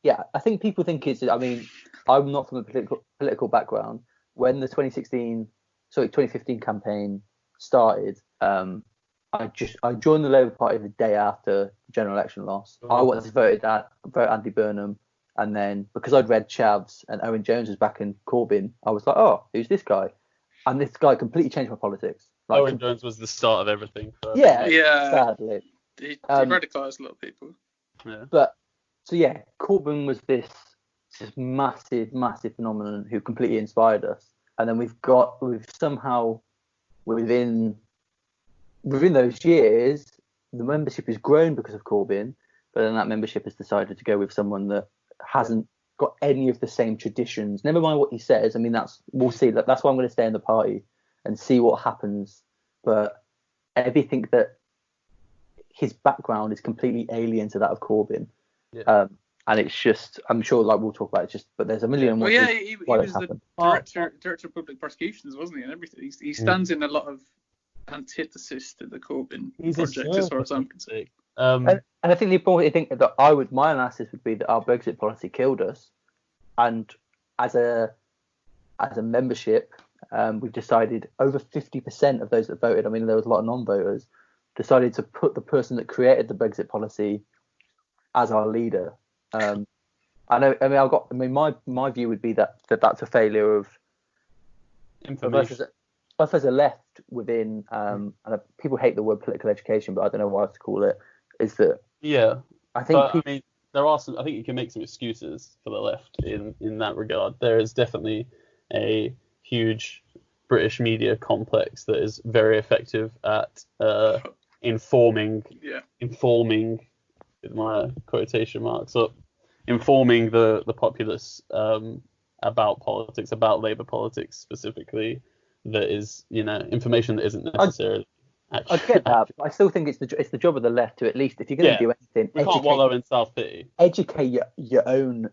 G: I think people think it's. I mean, I'm not from a political background. When the 2015 campaign started, I joined the Labour Party the day after the general election loss. I wanted to vote Andy Burnham, and then because I'd read Chavs and Owen Jones was backing Corbyn, I was like, oh, who's this guy? And this guy completely changed my politics. Like,
A: Owen Jones was the start of everything.
F: Yeah.
G: sadly.
F: He radicalised a lot of people.
A: Yeah.
G: But so yeah, Corbyn was this massive phenomenon who completely inspired us. And then we've somehow within those years, the membership has grown because of Corbyn, but then that membership has decided to go with someone that hasn't got any of the same traditions. Never mind what he says. I mean, we'll see. That's why I'm going to stay in the party and see what happens. But everything that his background is completely alien to that of Corbyn.
A: Yeah.
G: And it's just, I'm sure, like we'll talk about it, but there's a million.
F: Well, yeah, he was the director of public prosecutions, wasn't he, and everything. He stands in a lot of antithesis to the Corbyn project, as far as I'm concerned.
G: And I think the important thing that my analysis would be that our Brexit policy killed us, and as a membership, we've decided over 50% of those that voted. I mean, there was a lot of non-voters. Decided to put the person that created the Brexit policy as our leader. My view would be that that's a failure of
A: information.
G: Both as a left within, and people hate the word political education, but I don't know what else to call it. Is that I think
A: there are some. I think you can make some excuses for the left in that regard. There is definitely a huge British media complex that is very effective at informing with my quotation marks up, informing the populace about politics, about Labour politics specifically. That is, information that isn't necessarily.
G: I get that. But I still think it's the job of the left to, at least, if you're going to do anything,
A: we can't wallow in self-pity.
G: Educate your own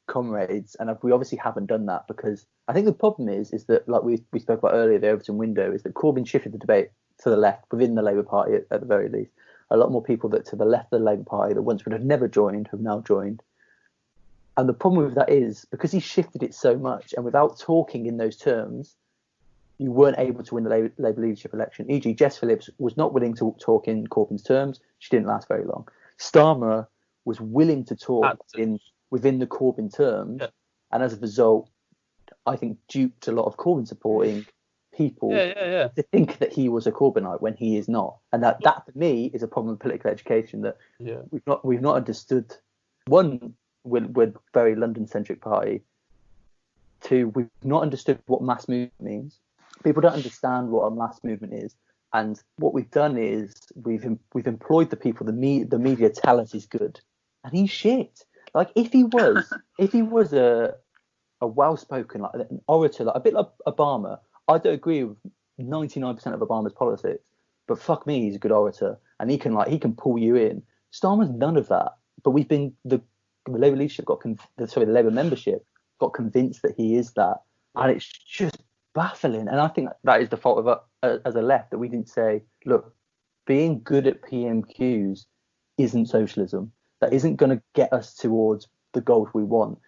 G: comrades, and we obviously haven't done that, because I think the problem is that, like we spoke about earlier, the Overton window, is that Corbyn shifted the debate to the left within the Labour Party at the very least. A lot more people that to the left of the Labour Party that once would have never joined have now joined. And the problem with that is because he shifted it so much, and without talking in those terms, you weren't able to win the Labour leadership election. E.g., Jess Phillips was not willing to talk in Corbyn's terms. She didn't last very long. Starmer was willing to talk within the Corbyn terms, and as a result, I think duped a lot of Corbyn supporting people to think that he was a Corbynite when he is not. And that for me is a problem with political education, that we've not understood. One, we're a very London-centric party. Two, we've not understood what mass movement means. People don't understand what a mass movement is, and what we've done is we've employed the people the media tell us is good, and he's shit. Like if he was a well-spoken, like an orator, like a bit like Obama, I don't agree with 99% of Obama's politics, but fuck me, he's a good orator, and he can pull you in. Starmer's none of that, but we've been the Labour leadership the Labour membership got convinced that he is that, and it's just baffling. And I think that is the fault of as a left, that we didn't say, look, being good at PMQs isn't socialism. That isn't going to get us towards the goals we want.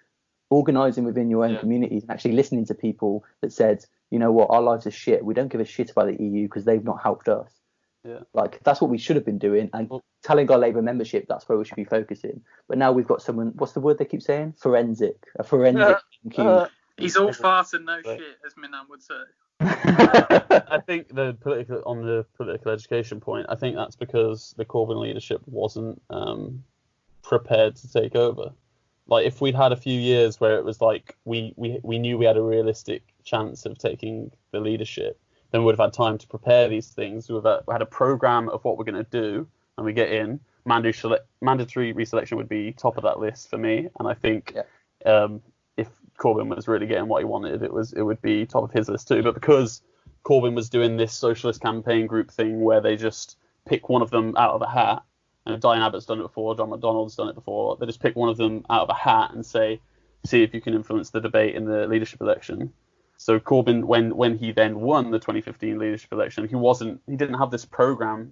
G: Organising within your own communities and actually listening to people that said, you know what, our lives are shit. We don't give a shit about the EU because they've not helped us.
A: Yeah.
G: Like that's what we should have been doing, and telling our Labour membership that's where we should be focusing. But now we've got someone. What's the word they keep saying? A forensic.
F: He's all fart and no shit, as Minan would say.
A: I think on the political education point, I think that's because the Corbyn leadership wasn't prepared to take over. Like if we'd had a few years where it was like we knew we had a realistic chance of taking the leadership, then we would have had time to prepare these things. We had a program of what we're going to do, and we get in. Mandatory reselection would be top of that list for me, and I think if Corbyn was really getting what he wanted, it would be top of his list too. But because Corbyn was doing this socialist campaign group thing where they just pick one of them out of a hat, and Diane Abbott's done it before, John McDonnell's done it before, they just pick one of them out of a hat and say, see if you can influence the debate in the leadership election. So Corbyn, when he then won the 2015 leadership election, he didn't have this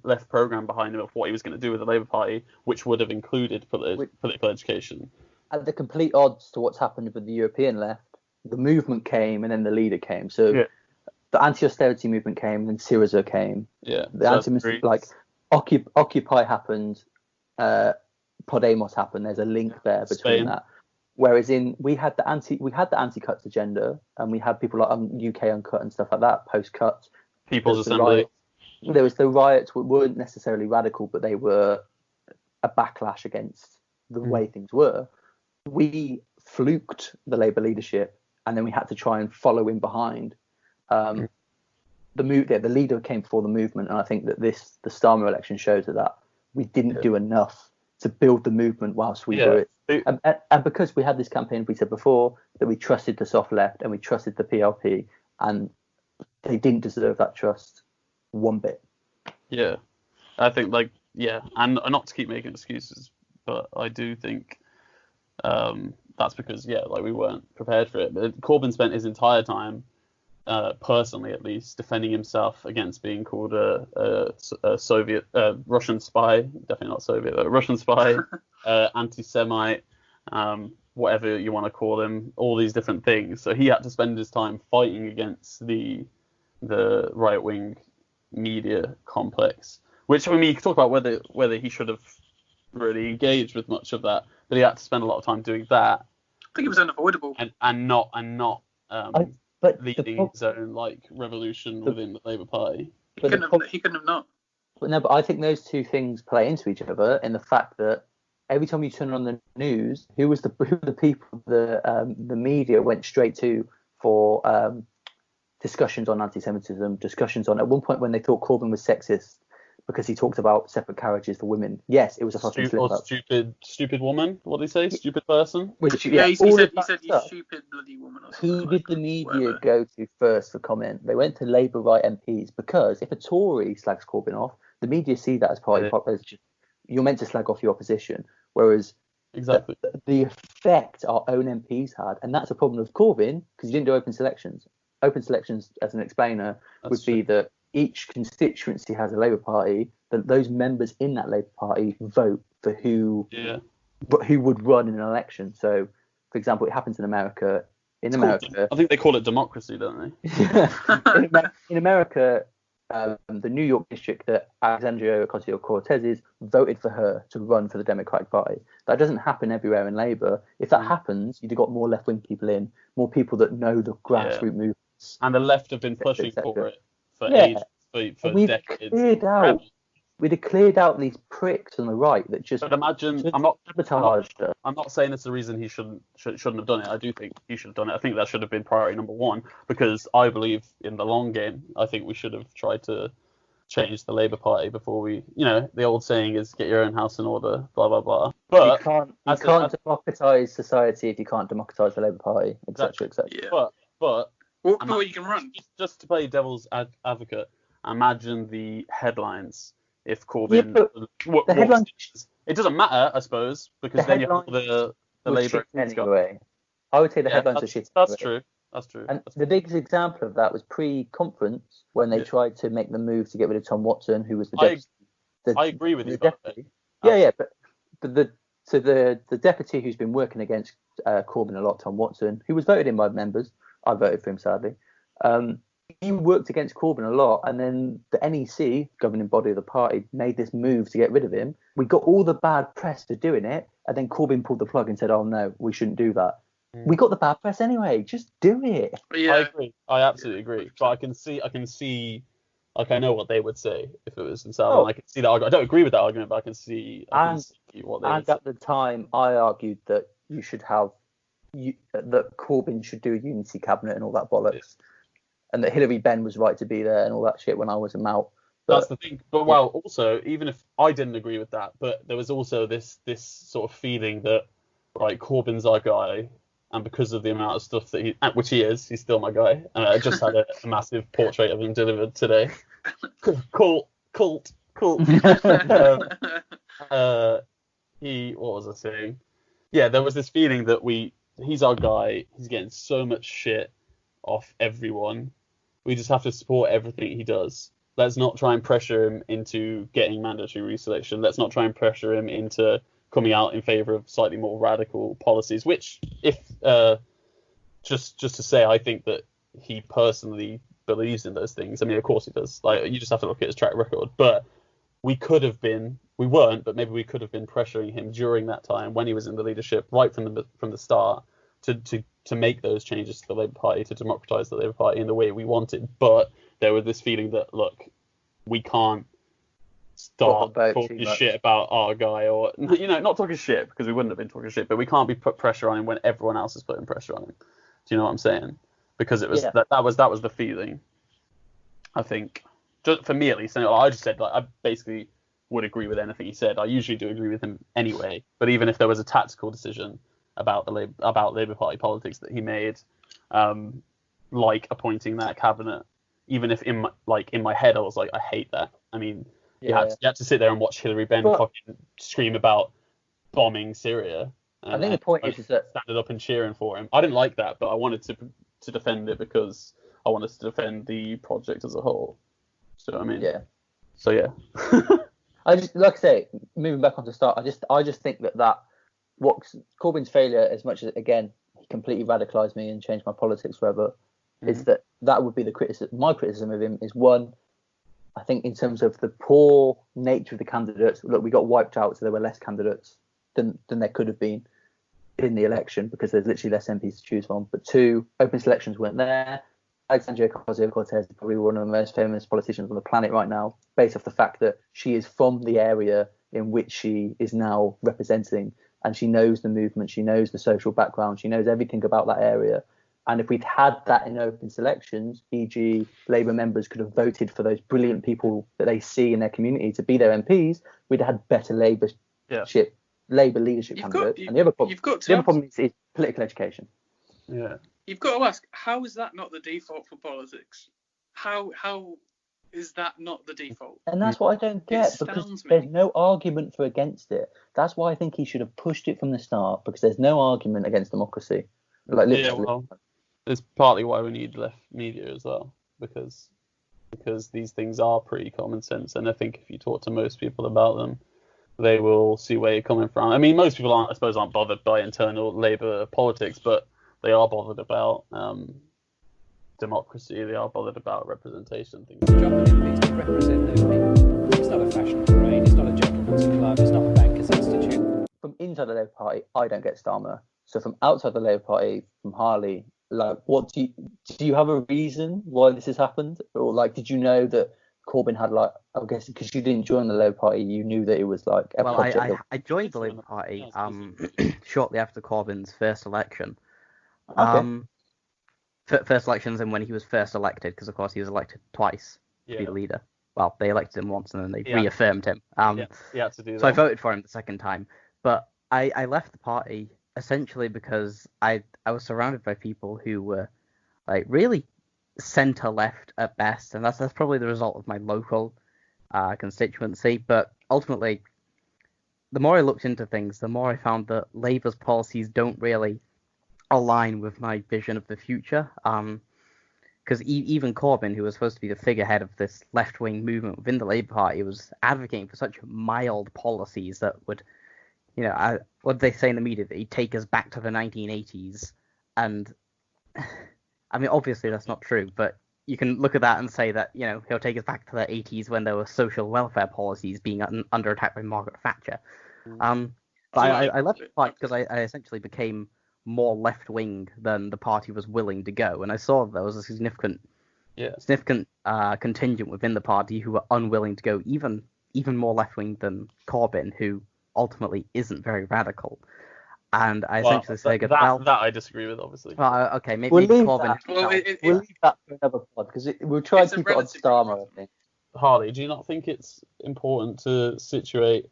A: left program behind him of what he was going to do with the Labour Party, which would have included political education.
G: At the complete odds to what's happened with the European left, the movement came and then the leader came. So the anti-austerity movement came, and then Syriza came.
A: Yeah.
G: The Occupy happened, Podemos happened. There's a link there between
A: Spain.
G: that. Whereas we had the anti-cuts agenda, and we had people like UK Uncut and stuff like that post-cuts.
A: People's Assembly.
G: There was the riots, which weren't necessarily radical, but they were a backlash against the way things were. We fluked the Labour leadership, and then we had to try and follow in behind. The leader came before the movement, and I think that the Starmer election shows that we didn't do enough to build the movement whilst we were it. And because we had this campaign, we said before, that we trusted the soft left and we trusted the PLP, and they didn't deserve that trust one bit.
A: Yeah, I think and not to keep making excuses, but I do think that's because we weren't prepared for it. But Corbyn spent his entire time, personally at least, defending himself against being called a Soviet, Russian spy, definitely not Soviet, but Russian spy, anti-Semite, whatever you want to call him, all these different things. So he had to spend his time fighting against the right-wing media complex, which when we talk about whether he should have really engaged with much of that, but he had to spend a lot of time doing that.
F: I think it was unavoidable.
A: And not leading his own revolution within the Labour Party.
F: He couldn't have not.
G: But I think those two things play into each other in the fact that every time you turn on the news, who were the people the media went straight to for discussions on anti-Semitism, discussions on, at one point when they thought Corbyn was sexist because he talked about separate carriages for women. Yes, it was a fucking slip up.
A: Stupid woman. What did he say? Stupid person.
F: He said you stupid bloody woman. Or
G: who did the media go to first for comment? They went to Labour right MPs, because if a Tory slags Corbyn off, the media see that as party populism. You're meant to slag off your opposition, whereas
A: exactly
G: the effect our own MPs had, and that's a problem with Corbyn because he didn't do open selections. Open selections, as an explainer, would be that each constituency has a Labour Party, that those members in that Labour Party vote for who would run in an election. So, for example, it happens in America.
A: I think they call it democracy, don't
G: they? In America, the New York district that Alexandria Ocasio-Cortez is voted for her to run for the Democratic Party. That doesn't happen everywhere in Labour. If that happens, you'd have got more left-wing people in, more people that know the grassroots movements.
A: And the left have been pushing for it for ages, for decades.
G: We'd have cleared out these pricks on the right that just.
A: But imagine, I'm not saying it's the reason he shouldn't have done it. I do think he should have done it. I think that should have been priority number one, because I believe in the long game. I think we should have tried to change the Labour Party before we, the old saying is get your own house in order, blah blah blah. But
G: you can't democratise society if you can't democratise the Labour Party, etc.
A: Yeah. But
F: you can run.
A: Just to play devil's advocate, imagine the headlines if Corbyn. The
G: headlines.
A: It doesn't matter, I suppose, because then you have the Labour.
G: Anyway, I would say the headlines are shit.
A: That's true. That's true.
G: And the biggest example of that was pre-conference when they tried to make the move to get rid of Tom Watson, who was the deputy.
A: I agree with you.
G: Deputy. But the deputy who's been working against Corbyn a lot, Tom Watson, who was voted in by members. I voted for him, sadly. He worked against Corbyn a lot, and then the NEC, governing body of the party, made this move to get rid of him. We got all the bad press for doing it, and then Corbyn pulled the plug and said, "Oh no, we shouldn't do that." We got the bad press anyway. Just do it.
A: Yeah. I agree. I absolutely agree. But I can see, I know what they would say if it was in Southern. I can see that argument. I don't agree with that argument, but I can see what they would say.
G: At the time, I argued that you should have that Corbyn should do a unity cabinet and all that bollocks, and that Hilary Benn was right to be there and all that shit when I was a Mount.
A: That's the thing. But also, even if I didn't agree with that, but there was also this sort of feeling that Corbyn's our guy, and because of the amount of stuff that which he is, he's still my guy. And I just had a massive portrait of him delivered today. Cult. What was I saying? Yeah, there was this feeling that he's our guy. He's getting so much shit, off everyone. We just have to support everything he does. Let's not try and pressure him into getting mandatory reselection. Let's not try and pressure him into coming out in favour of slightly more radical policies, which, if just to say, I think that he personally believes in those things. I mean, of course he does. Like, you just have to look at his track record. But we weren't, but maybe we could have been pressuring him during that time when he was in the leadership, right from the start, to make those changes to the Labour Party, to democratise the Labour Party in the way we wanted. But there was this feeling that, look, we can't start talking shit about our guy, or, you know, not talking shit, because we wouldn't have been talking shit, but we can't be put pressure on him when everyone else is putting pressure on him. Do you know what I'm saying? Because it was that was the feeling, I think, just for me at least. And I just said, like, I basically would agree with anything he said. I usually do agree with him anyway. But even if there was a tactical decision about Labour Party politics that he made, like appointing that cabinet, even if in my head I was like, I hate that. I mean, you had to sit there and watch Hilary Benn fucking scream about bombing Syria.
G: I think the point is that
A: standing up and cheering for him. I didn't like that, but I wanted to defend it because I wanted to defend the project as a whole. So I mean, So yeah.
G: I just, like I say, moving back on to start, I just think that what Corbyn's failure, as much as, again, he completely radicalised me and changed my politics forever, is that would be the criticism. My criticism of him is, one, I think in terms of the poor nature of the candidates, look, we got wiped out, so there were less candidates than there could have been in the election because there's literally less MPs to choose from. But two, open selections weren't there. Alexandria Ocasio-Cortez is probably one of the most famous politicians on the planet right now, based off the fact that she is from the area in which she is now representing, and she knows the movement, she knows the social background, she knows everything about that area. And if we'd had that in open selections, e.g. Labour members could have voted for those brilliant people that they see in their community to be their MPs, we'd have had better Labour leadership candidates. And the other problem is political education.
A: Yeah.
F: You've got to ask, how is that not the default for politics? How is that not the default?
G: And that's what I don't get, because there's no argument for against it. That's why I think he should have pushed it from the start, because there's no argument against democracy. Like, literally.
A: It's partly why we need left media as well, because these things are pretty common sense, and I think if you talk to most people about them, they will see where you're coming from. I mean, most people aren't bothered by internal Labour politics, but they are bothered about democracy. They are bothered about representation. Things.
J: The job of an MP is to represent those people. It's not a fashion parade. It's not a gentleman's club. It's not a bankers' institute.
G: From inside the Labour Party, I don't get Starmer. So from outside the Labour Party, from Harley, like, what do you have a reason why this has happened, or like, did you know that Corbyn had, like, I guess because you didn't join the Labour Party, you knew that it was like a project.
H: I joined the Labour Party shortly after Corbyn's first election. First elections, and when he was first elected, because of course he was elected twice to be the leader. Well, they elected him once and then they reaffirmed him.
A: He had to do that.
H: So I voted for him the second time, but I left the party essentially because I was surrounded by people who were like really centre left at best, and that's probably the result of my local constituency. But ultimately, the more I looked into things, the more I found that Labour's policies don't really align with my vision of the future. Because even Corbyn, who was supposed to be the figurehead of this left-wing movement within the Labour Party, was advocating for such mild policies that would, you know, what they say in the media, that he'd take us back to the 1980s. And I mean, obviously that's not true, but you can look at that and say that, you know, he'll take us back to the 80s when there were social welfare policies being under attack by Margaret Thatcher. But I left the party because I essentially became more left-wing than the party was willing to go, and I saw there was a significant contingent within the party who were unwilling to go even more left-wing than Corbyn, who ultimately isn't very radical. And I essentially say
A: that I disagree with, obviously.
H: Okay, maybe Corbyn.
G: We'll leave that for another pod, because we'll try to keep it on Starmer, I think.
A: Harley, do you not think it's important to situate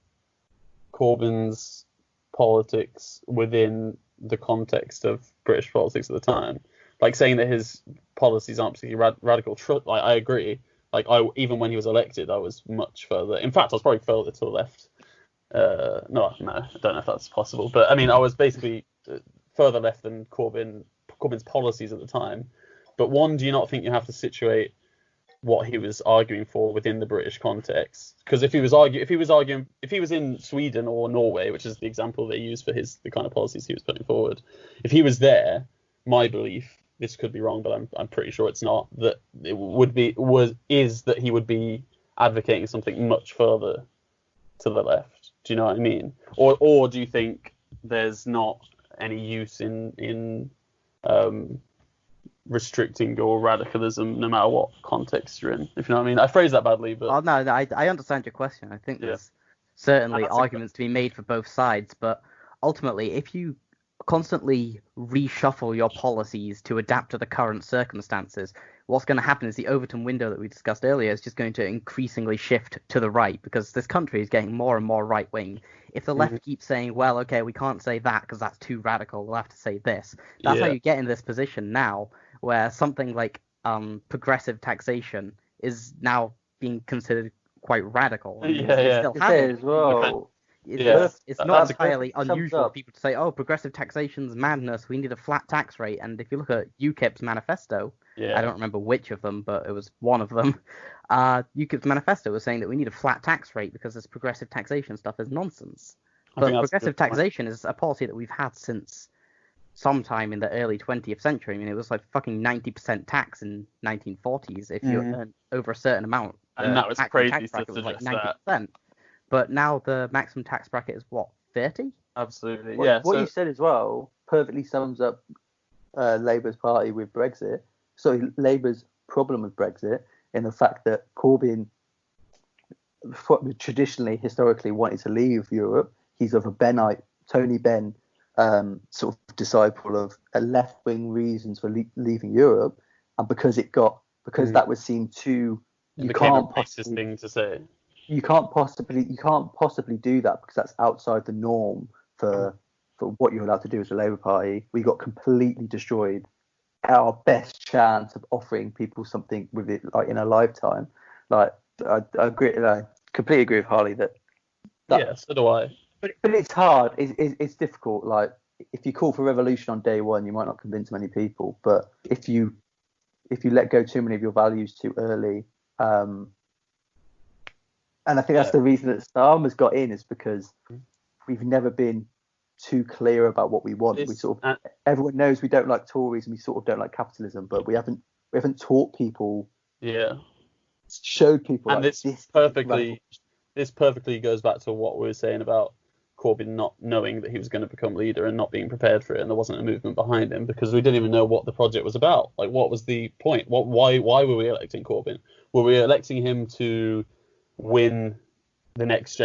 A: Corbyn's politics within the context of British politics at the time? Like, saying that his policies aren't particularly radical, like, I agree. Like, even when he was elected, I was much further. In fact, I was probably further to the left. No, I don't know if that's possible. But, I mean, I was basically further left than Corbyn's policies at the time. But one, do you not think you have to situate what he was arguing for within the British context? Because if he was in Sweden or Norway, which is the example they use for the kind of policies he was putting forward, if he was there, my belief, this could be wrong, but I'm pretty sure it's not, that it is that he would be advocating something much further to the left. Do you know what I mean? Or do you think there's not any use in restricting your radicalism no matter what context you're in, if you know what I mean? I phrased that badly, but...
H: Oh, no, I understand your question. I think there's certainly arguments to be made for both sides, but ultimately, if you constantly reshuffle your policies to adapt to the current circumstances, what's going to happen is the Overton window that we discussed earlier is just going to increasingly shift to the right, because this country is getting more and more right-wing. If the left keeps saying, well, okay, we can't say that because that's too radical, we'll have to say this. That's how you get in this position now, where something like progressive taxation is now being considered quite radical. It's not entirely unusual for people to say, oh, progressive taxation's madness, we need a flat tax rate. And if you look at UKIP's manifesto, I don't remember which of them, but it was one of them, UKIP's manifesto was saying that we need a flat tax rate because this progressive taxation stuff is nonsense. But progressive taxation is a policy that we've had since sometime in the early 20th century. I mean, it was like fucking 90% tax in 1940s if you earned over a certain amount.
A: And that was crazy to
H: suggest
A: like
H: 90%. That. But now the maximum tax bracket is what, 30?
A: Absolutely,
G: What you said as well perfectly sums up Labour's party with Brexit. So Labour's problem with Brexit in the fact that Corbyn traditionally, historically wanted to leave Europe. He's of a Benite, Tony Benn sort of disciple of left-wing reasons for leaving Europe, and because that was seen too,
A: you can't possibly thing to say.
G: You can't possibly do that because that's outside the norm for what you're allowed to do as a Labour Party. We got completely destroyed. Our best chance of offering people something with it, like in a lifetime. Like I agree, I completely agree with Harley that.
A: Yeah, so do I.
G: But it's hard. It's difficult. Like if you call for revolution on day one, you might not convince many people. But if you let go too many of your values too early, and I think that's the reason that Starmer's got in, is because we've never been too clear about what we want. We sort of everyone knows we don't like Tories and we sort of don't like capitalism, but we haven't taught people.
A: Yeah.
G: Showed people.
A: And
G: like,
A: this perfectly goes back to what we were saying about Corbyn not knowing that he was going to become leader and not being prepared for it, and there wasn't a movement behind him because we didn't even know what the project was about. Like, what was the point? Why were we electing Corbyn? Were we electing him to win the next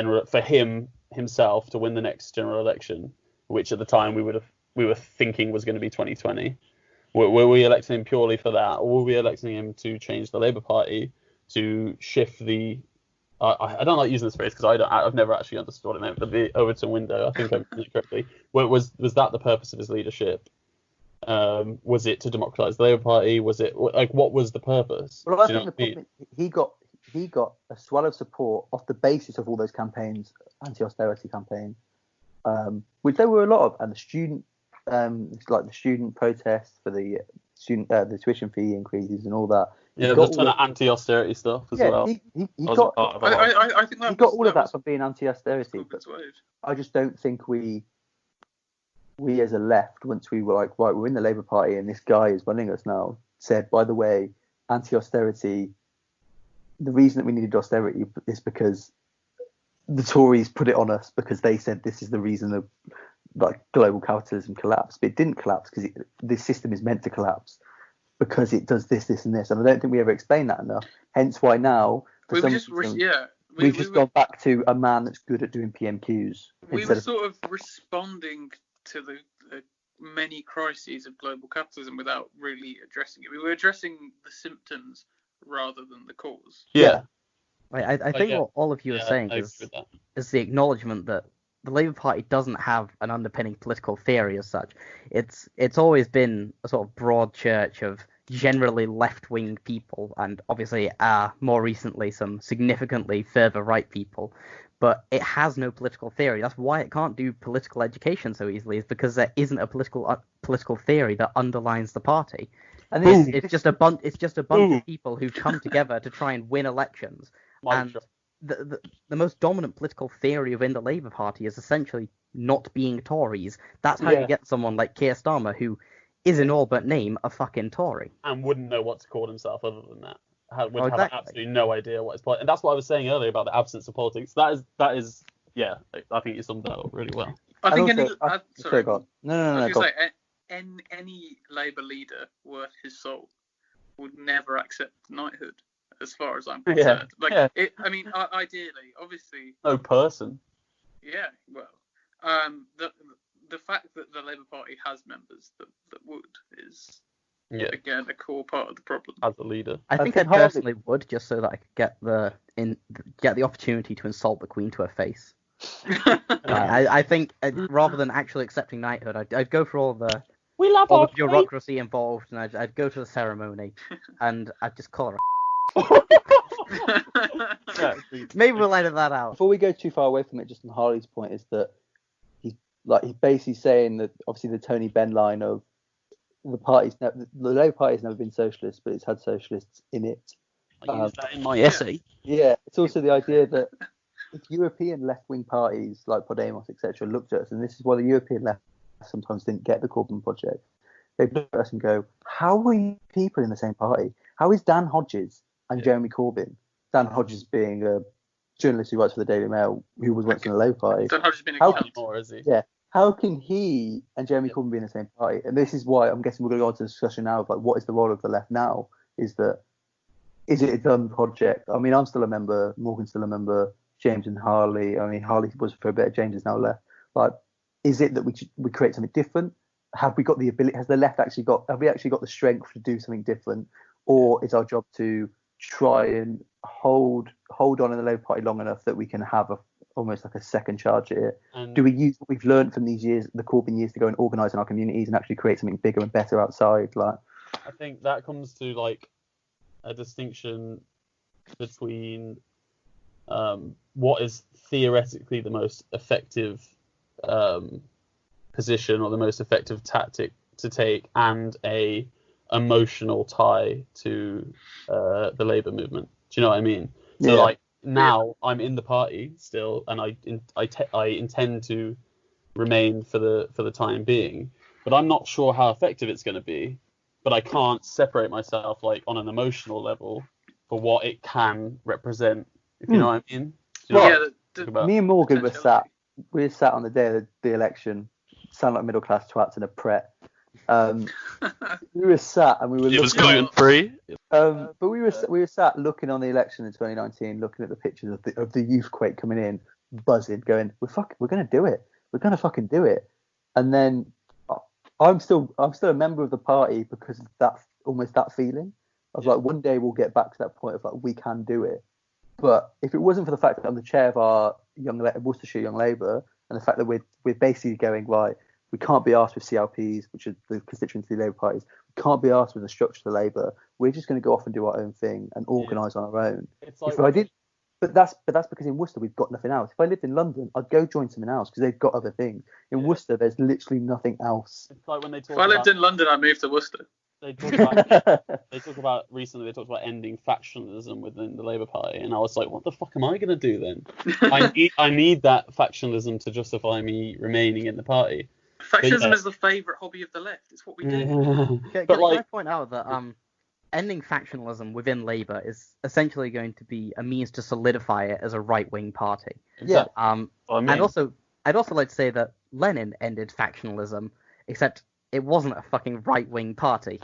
A: himself to win the next general election, which at the time we were thinking was going to be 2020? Were we electing him purely for that, or were we electing him to change the Labour Party, to shift the I don't like using this phrase because I've never actually understood what it meant, but the Overton window, I think I'm using it correctly. Was that the purpose of his leadership? Was it to democratise the Labour Party? Was it like, what was the purpose?
G: Well, I think the problem, he got a swell of support off the basis of all those campaigns, anti-austerity campaigns, which there were a lot of, and the student protests for the tuition fee increases and all that.
A: Yeah, there's a ton of anti-austerity stuff as well.
F: I think that
G: he got all of that from being anti-austerity. But I just don't think we as a left, once we were like, right, we're in the Labour Party and this guy is running us now, said, by the way, anti-austerity, the reason that we needed austerity is because the Tories put it on us because they said this is the reason of like global capitalism collapsed. But it didn't collapse because this system is meant to collapse because it does this, this, and this. And I don't think we ever explained that enough. Hence why now, we've just gone back to a man that's good at doing PMQs.
F: We were sort of responding to the many crises of global capitalism without really addressing it. We were addressing the symptoms rather than the cause.
A: Yeah.
H: I think what all of you are saying is the acknowledgement that the Labour Party doesn't have an underpinning political theory as such. It's always been a sort of broad church of generally left-wing people, and obviously more recently some significantly further right people. But it has no political theory. That's why it can't do political education so easily, is because there isn't a political theory that underlines the party.
G: And
H: It's just a bunch. It's just a bunch of people who've come together to try and win elections. And the most dominant political theory within the Labour Party is essentially not being Tories. That's how you get someone like Keir Starmer, who is in all but name a fucking Tory.
A: And wouldn't know what to call himself other than that. Would have
H: exactly.
A: absolutely no idea what his politics. And that's what I was saying earlier about the absence of politics. That is, yeah, I think you summed that up really well.
F: I think
G: sorry, go on. No, go on.
F: Any Labour leader worth his salt would never accept knighthood, as far as I'm concerned. Ideally, obviously.
A: No person.
F: Yeah, well, the fact that the Labour Party has members that would is again a core part of the problem.
A: As a leader,
H: I think I personally would, just so that I could get the opportunity to insult the Queen to her face. I think rather than actually accepting knighthood, I'd go for all the bureaucracy involved, and I'd go to the ceremony, and I'd just call her. Maybe we'll edit that out.
G: Before we go too far away from it, just on Harley's point is that he's basically saying that obviously the Tony Benn line of the Labour Party's never been socialist, but it's had socialists in it.
A: I used that in my essay.
G: Yeah, it's also the idea that if European left-wing parties like Podemos, etc., looked at us, and this is why the European left sometimes didn't get the Corbyn project, they look at us and go, how are you people in the same party? How is Dan Hodges and Jeremy Corbyn, Dan Hodges being a journalist who writes for the Daily Mail, who was once in the Labour Party.
F: Dan Hodges being a
A: more, is he?
G: Yeah. How can he and Jeremy Corbyn be in the same party? And this is why I'm guessing we're going to go on to the discussion now of like what is the role of the left now? Is it a done project? I mean, I'm still a member, Morgan's still a member, James and Harley. I mean, Harley was for a bit, James is now left. Like, is it that we create something different? Have we got the ability? Have we actually got the strength to do something different? Or is our job to try and hold on in the Labour Party long enough that we can have almost like a second charge here? And do we use what we've learned from these years, the Corbyn years, to go and organise in our communities and actually create something bigger and better outside? Like,
A: I think that comes to like a distinction between what is theoretically the most effective position or the most effective tactic to take, and a emotional tie to the Labour movement. Do you know what I mean? So like now I'm in the party still, and I intend to remain for the time being, but I'm not sure how effective it's going to be. But I can't separate myself like on an emotional level for what it can represent. If you know what I mean?
G: Me and Morgan were sat on the day of the election, sound like middle class twats in a Pret. We were sat and we were.
A: It was gluten free.
G: But we were sat looking on the election in 2019, looking at the pictures of the youth quake coming in, buzzing, going, we're going to do it. We're going to fucking do it. And then I'm still a member of the party because of that feeling of like one day we'll get back to that point of like we can do it. But if it wasn't for the fact that I'm the chair of our Worcestershire Young Labour, and the fact that we're basically going, right, we can't be asked with CLPs, which are the constituency Labour parties, we can't be asked with the structure of the Labour. We're just going to go off and do our own thing and organise on our own. It's like but that's because in Worcester we've got nothing else. If I lived in London, I'd go join something else because they've got other things. In Worcester, there's literally nothing else.
A: It's like when they talk
F: if I lived in London, I'd move to Worcester.
A: They talk about ending factionalism within the Labour Party, and I was like, what the fuck am I going to do then? I need that factionalism to justify me remaining in the party.
F: Factionalism is the favourite hobby of the left. It's what we do.
H: Can I point out that ending factionalism within Labour is essentially going to be a means to solidify it as a right-wing party.
G: Yeah.
H: And also, I'd also like to say that Lenin ended factionalism, except it wasn't a fucking right-wing party.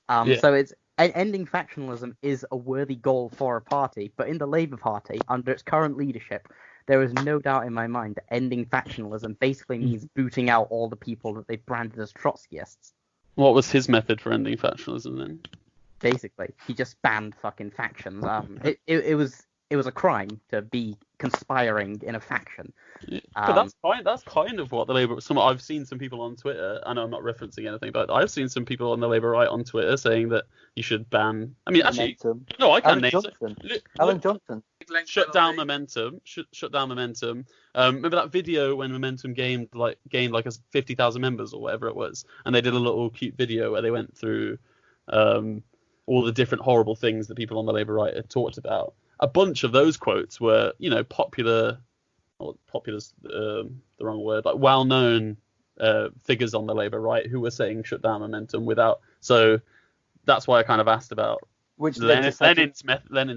H: So it's ending factionalism is a worthy goal for a party, but in the Labour Party, under its current leadership, there is no doubt in my mind that ending factionalism basically means booting out all the people that they've branded as Trotskyists.
A: What was his method for ending factionalism then?
H: Basically, he just banned fucking factions. It was a crime to be conspiring in a faction.
A: But that's kind of what the Labour. I've seen some people on Twitter. I know I'm not referencing anything, but I've seen some people on the Labour right on Twitter saying that you should ban. I mean, actually, no, I can name it.
G: Alan Johnson.
A: Shut down Momentum. Shut down Momentum. Remember that video when Momentum gained like 50,000 members or whatever it was, and they did a little cute video where they went through all the different horrible things that people on the Labour right had talked about. A bunch of those quotes were, popular's the wrong word, like well-known figures on the Labour right who were saying shut down Momentum without. So that's why I kind of asked about
G: Which
A: Lenin's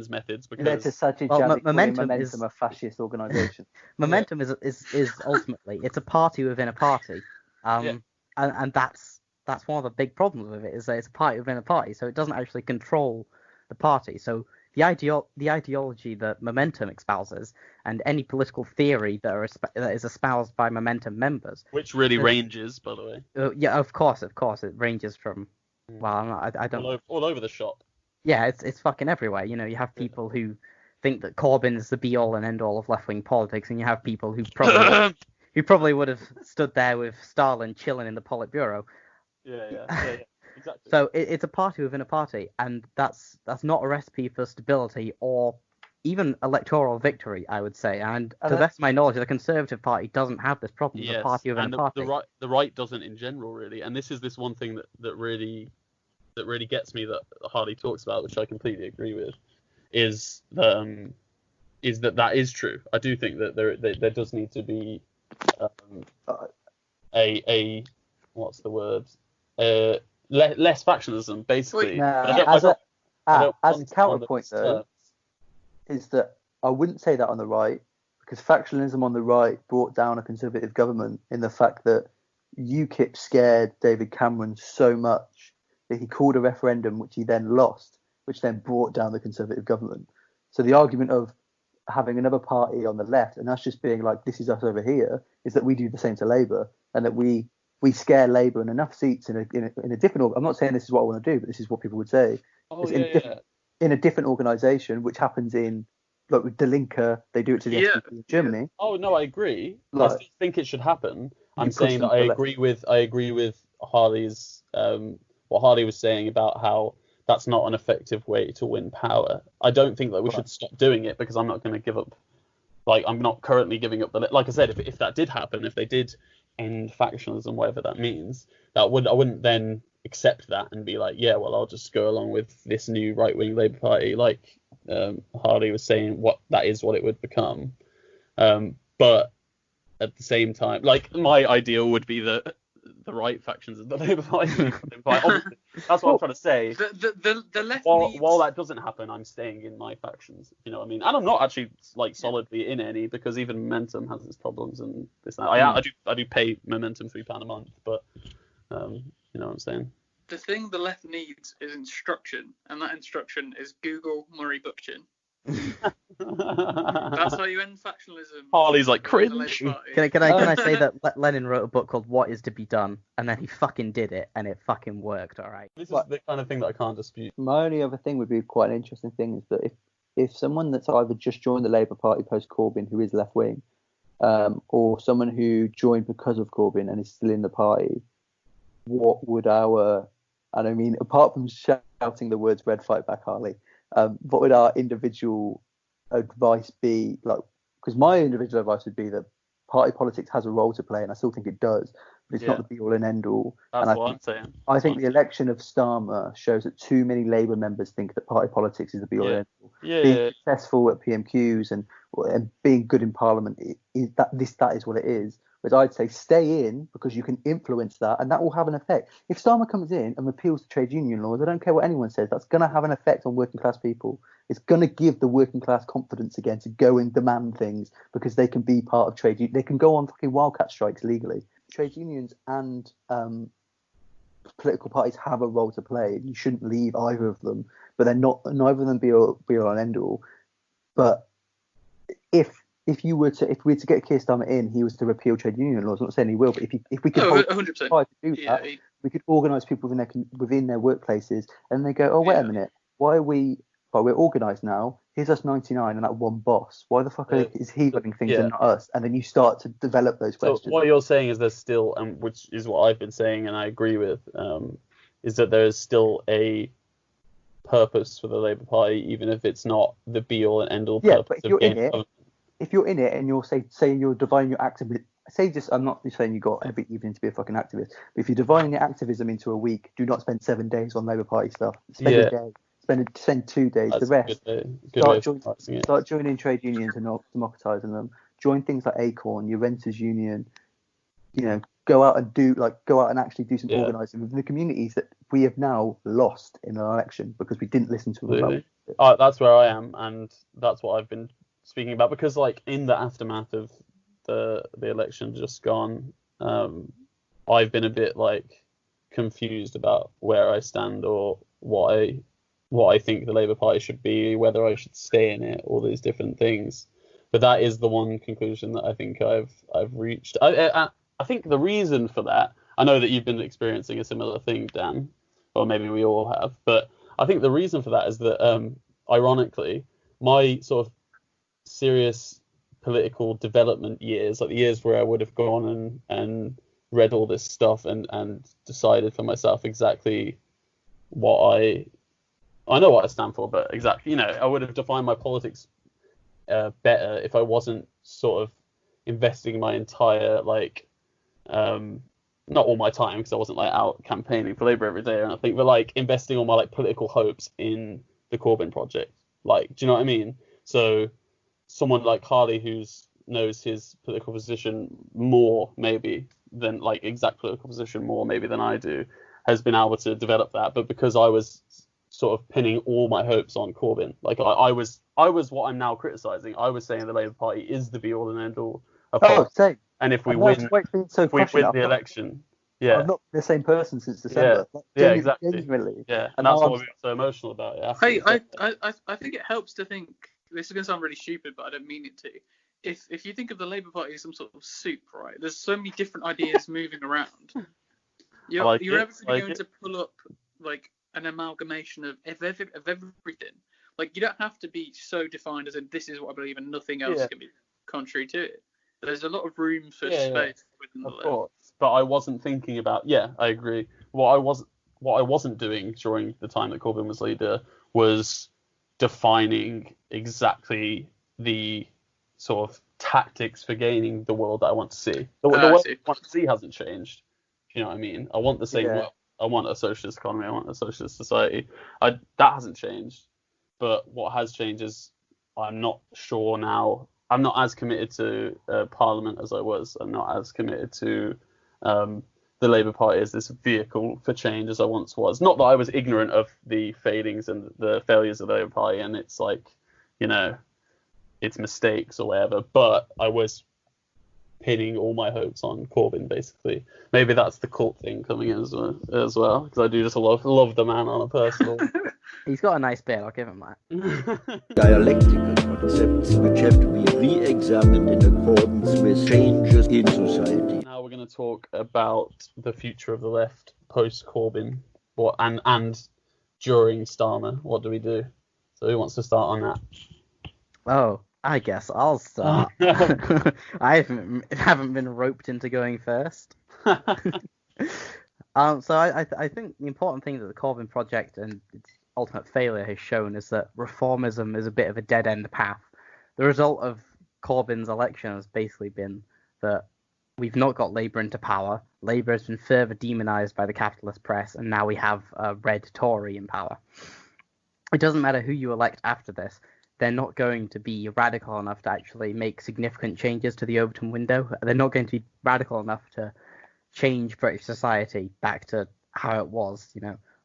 A: methods, because
G: led to such a
H: Well,
G: calling
H: Momentum
G: Momentum
H: is-
G: a fascist organisation.
H: Momentum is ultimately it's a party within a party, and that's one of the big problems with it, is that it's a party within a party, so it doesn't actually control the party. So the ideology that Momentum espouses, and any political theory that is espoused by Momentum members,
A: which really ranges, by the way,
H: yeah, of course, it ranges from, well, I don't,
A: all over the shop.
H: yeah, it's fucking everywhere. You have people who think that Corbyn is the be all and end all of left wing politics, and you have people who probably would have stood there with Stalin chilling in the Politburo.
A: Yeah, exactly.
H: So it's a party within a party, and that's not a recipe for stability or even electoral victory, I would say. And to the best of my knowledge, the Conservative Party doesn't have this problem. It's a party within a party.
A: The right doesn't in general, really. And this is this one thing that really gets me, that Harley talks about, which I completely agree with, is that is true. I do think that there does need to be a what's the word, less factionalism, basically.
G: As a counterpoint, though, is that I wouldn't say that on the right, because factionalism on the right brought down a Conservative government in the fact that UKIP scared David Cameron so much that he called a referendum, which he then lost, which then brought down the Conservative government. So the argument of having another party on the left and us just being like, this is us over here, is that we do the same to Labour, and that we scare Labour in enough seats in a different. I'm not saying this is what I want to do, but this is what people would say. In a different organisation, which happens in, like with Die Linke, they do it to the SPD in Germany.
A: Oh no, I agree. I still think it should happen. I'm saying that I agree with Harley's what Harley was saying about how that's not an effective way to win power. I don't think that we should stop doing it, because I'm not going to give up. Like, I'm not currently giving up like I said, if that did happen, if they did end factionalism, whatever that means, I wouldn't then accept that and be like, yeah, well, I'll just go along with this new right-wing Labour Party, like Harley was saying, what it would become. But at the same time, like, my ideal would be that the right factions of the Labour Party. Obviously, that's what I'm trying to say.
F: The left
A: while that doesn't happen, I'm staying in my factions. You know what I mean? And I'm not actually like solidly in any, because even Momentum has its problems and this and that. I do pay Momentum £3 a month, but you know what I'm saying.
F: The thing the left needs is instruction, and that instruction is Google Murray Bookchin. That's how you end factionalism.
A: Harley's like, cringe.
H: Can I say that Lenin wrote a book called What Is to Be Done, and then he fucking did it, and it fucking worked, all right.
A: This is the kind of thing that I can't dispute.
G: My only other thing would be quite an interesting thing, is that if someone that's either just joined the Labour Party post Corbyn, who is left wing, or someone who joined because of Corbyn and is still in the party, what would and I mean, apart from shouting the words "Red Fight Back, Harley," what would our individual advice be? Like, because my individual advice would be that party politics has a role to play, and I still think it does, but it's not the be all and end all.
A: That's what I'm saying.
G: I think the election of Starmer shows that too many Labour members think that party politics is the be all and end all. Being successful at PMQs and being good in Parliament that is what it is. Whereas I'd say stay in, because you can influence that, and that will have an effect. If Starmer comes in and repeals the trade union laws, I don't care what anyone says, that's going to have an effect on working class people. It's going to give the working class confidence again to go and demand things, because they can be part of trade unions. They can go on fucking wildcat strikes legally. Trade unions and political parties have a role to play. You shouldn't leave either of them, but they're not. Neither of them be all and end all. But if we were to get Keir Starmer in, he was to repeal trade union laws. I'm not saying he will, but if we could
F: 100%.
G: try to do that, we could organise people within their workplaces, and they go, oh wait a minute, why are we? Well, we're organised now. Here's us 99 and that one boss. Why the fuck is he running things and not us? And then you start to develop those questions.
A: So what you're saying is there's still, which is what I've been saying and I agree with, is that there is still a purpose for the Labour Party, even if it's not the be all and end all purpose.
G: But if you're in it, and you're say you're dividing your say just, I'm not saying you got every evening to be a fucking activist, but if you're dividing your activism into a week, do not spend 7 days on Labour Party stuff. Spend a day. Spend 2 days.
A: That's
G: the rest, start joining trade unions and not democratising them. Join things like Acorn, your renters union. You know, go out and actually do some organising within the communities that we have now lost in an election because we didn't listen to them.
A: That's where I am, and that's what I've been speaking about, because like in the aftermath of the election just gone, I've been a bit like confused about where I stand or what I think the Labour Party should be, whether I should stay in it, all these different things. But that is the one conclusion that I think I've reached. I think the reason for that, I know that you've been experiencing a similar thing, Dan, or maybe we all have, but I think the reason for that is that, ironically, my sort of serious political development years, like the years where I would have gone and read all this stuff and decided for myself exactly what I know what I stand for, but exactly, I would have defined my politics better if I wasn't sort of investing my entire not all my time, because I wasn't like out campaigning for Labour every day or anything, but like investing all my like political hopes in the Corbyn project. Like, do you know what I mean? So someone like Harley, who knows his political position more maybe than like exact political position more maybe than I do, has been able to develop that. But because I was sort of pinning all my hopes on Corbyn, like I was what I'm now criticising. I was saying the Labour Party is the be all and end all.
G: Same.
A: And if we win the election,
G: I'm not the same person since December.
A: Exactly.
G: Genuinely.
A: Yeah, and that's why we were so emotional about it.
F: I think it helps to think. This is going to sound really stupid, but I don't mean it to. If you think of the Labour Party as some sort of soup, right? There's so many different ideas moving around. You're ever going to pull up like an amalgamation of everything. Like, you don't have to be so defined as in this is what I believe and nothing else can be contrary to it. There's a lot of room for space within the
A: course. But I wasn't thinking about. Yeah, I agree. What I wasn't doing during the time that Corbyn was leader was defining exactly the sort of tactics for gaining the world that I want to see. The world I want to see hasn't changed. You know what I mean? I want the same world. I want a socialist economy. I want a socialist society. That hasn't changed. But what has changed is I'm not sure now. I'm not as committed to Parliament as I was. I'm not as committed to the Labour Party as this vehicle for change as I once was. Not that I was ignorant of the failings and the failures of the Labour Party and its its mistakes or whatever, but I was pinning all my hopes on Corbyn, basically. Maybe that's the cult thing coming in as well, because I do just love the man on a personal.
H: He's got a nice beard, I'll give him that.
K: Dialectical concepts which have to be re-examined in accordance with changes in society.
A: Now we're going to talk about the future of the left post-Corbyn, and during Starmer. What do we do? So who wants to start on that?
H: Oh, I guess I'll start. I haven't been roped into going first. So I think the important thing that the Corbyn project and its ultimate failure has shown is that reformism is a bit of a dead-end path. The result of Corbyn's election has basically been that we've not got Labour into power. Labour has been further demonised by the capitalist press, and now we have a red Tory in power. It doesn't matter who you elect after this. They're not going to be radical enough to actually make significant changes to the Overton window. They're not going to be radical enough to change British society back to how it was.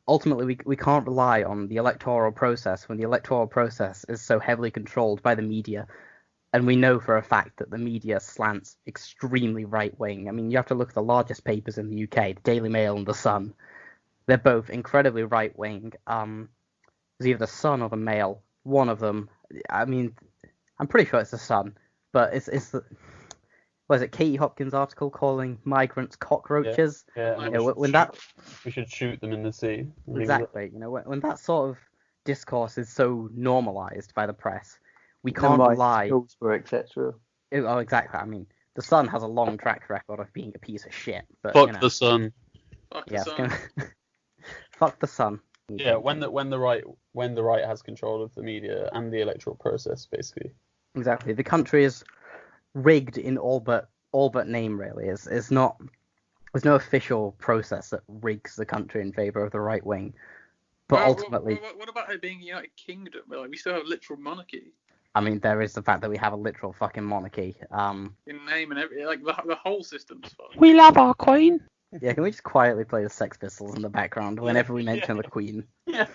H: Ultimately, we can't rely on the electoral process when the electoral process is so heavily controlled by the media. And we know for a fact that the media slants extremely right-wing. I mean, you have to look at the largest papers in the UK, the Daily Mail and the Sun. They're both incredibly right-wing. It's either the Sun or the Mail. One of them. I mean, I'm pretty sure it's the Sun, but it's the. Was it Katie Hopkins' article calling migrants cockroaches?
A: We should shoot them in the sea.
H: Exactly. When that sort of discourse is so normalised by the press, we can't rely.
G: Etc.
H: Oh, exactly. I mean, the Sun has a long track record of being a piece of shit. But,
A: Fuck the Sun.
F: Fuck the Sun.
H: Fuck the Sun.
A: Yeah, when the right has control of the media and the electoral process, basically.
H: Exactly. The country is rigged in all but all but name, really. It's not. There's no official process that rigs the country in favour of the right wing. But ultimately,
F: what about it being a United Kingdom? Like, we still have literal monarchy.
H: I mean, there is the fact that we have a literal fucking monarchy.
F: In name and everything, like the whole system's fine.
A: We love our queen.
H: Yeah, can we just quietly play the Sex Pistols in the background whenever we mention the Queen?
A: Yeah.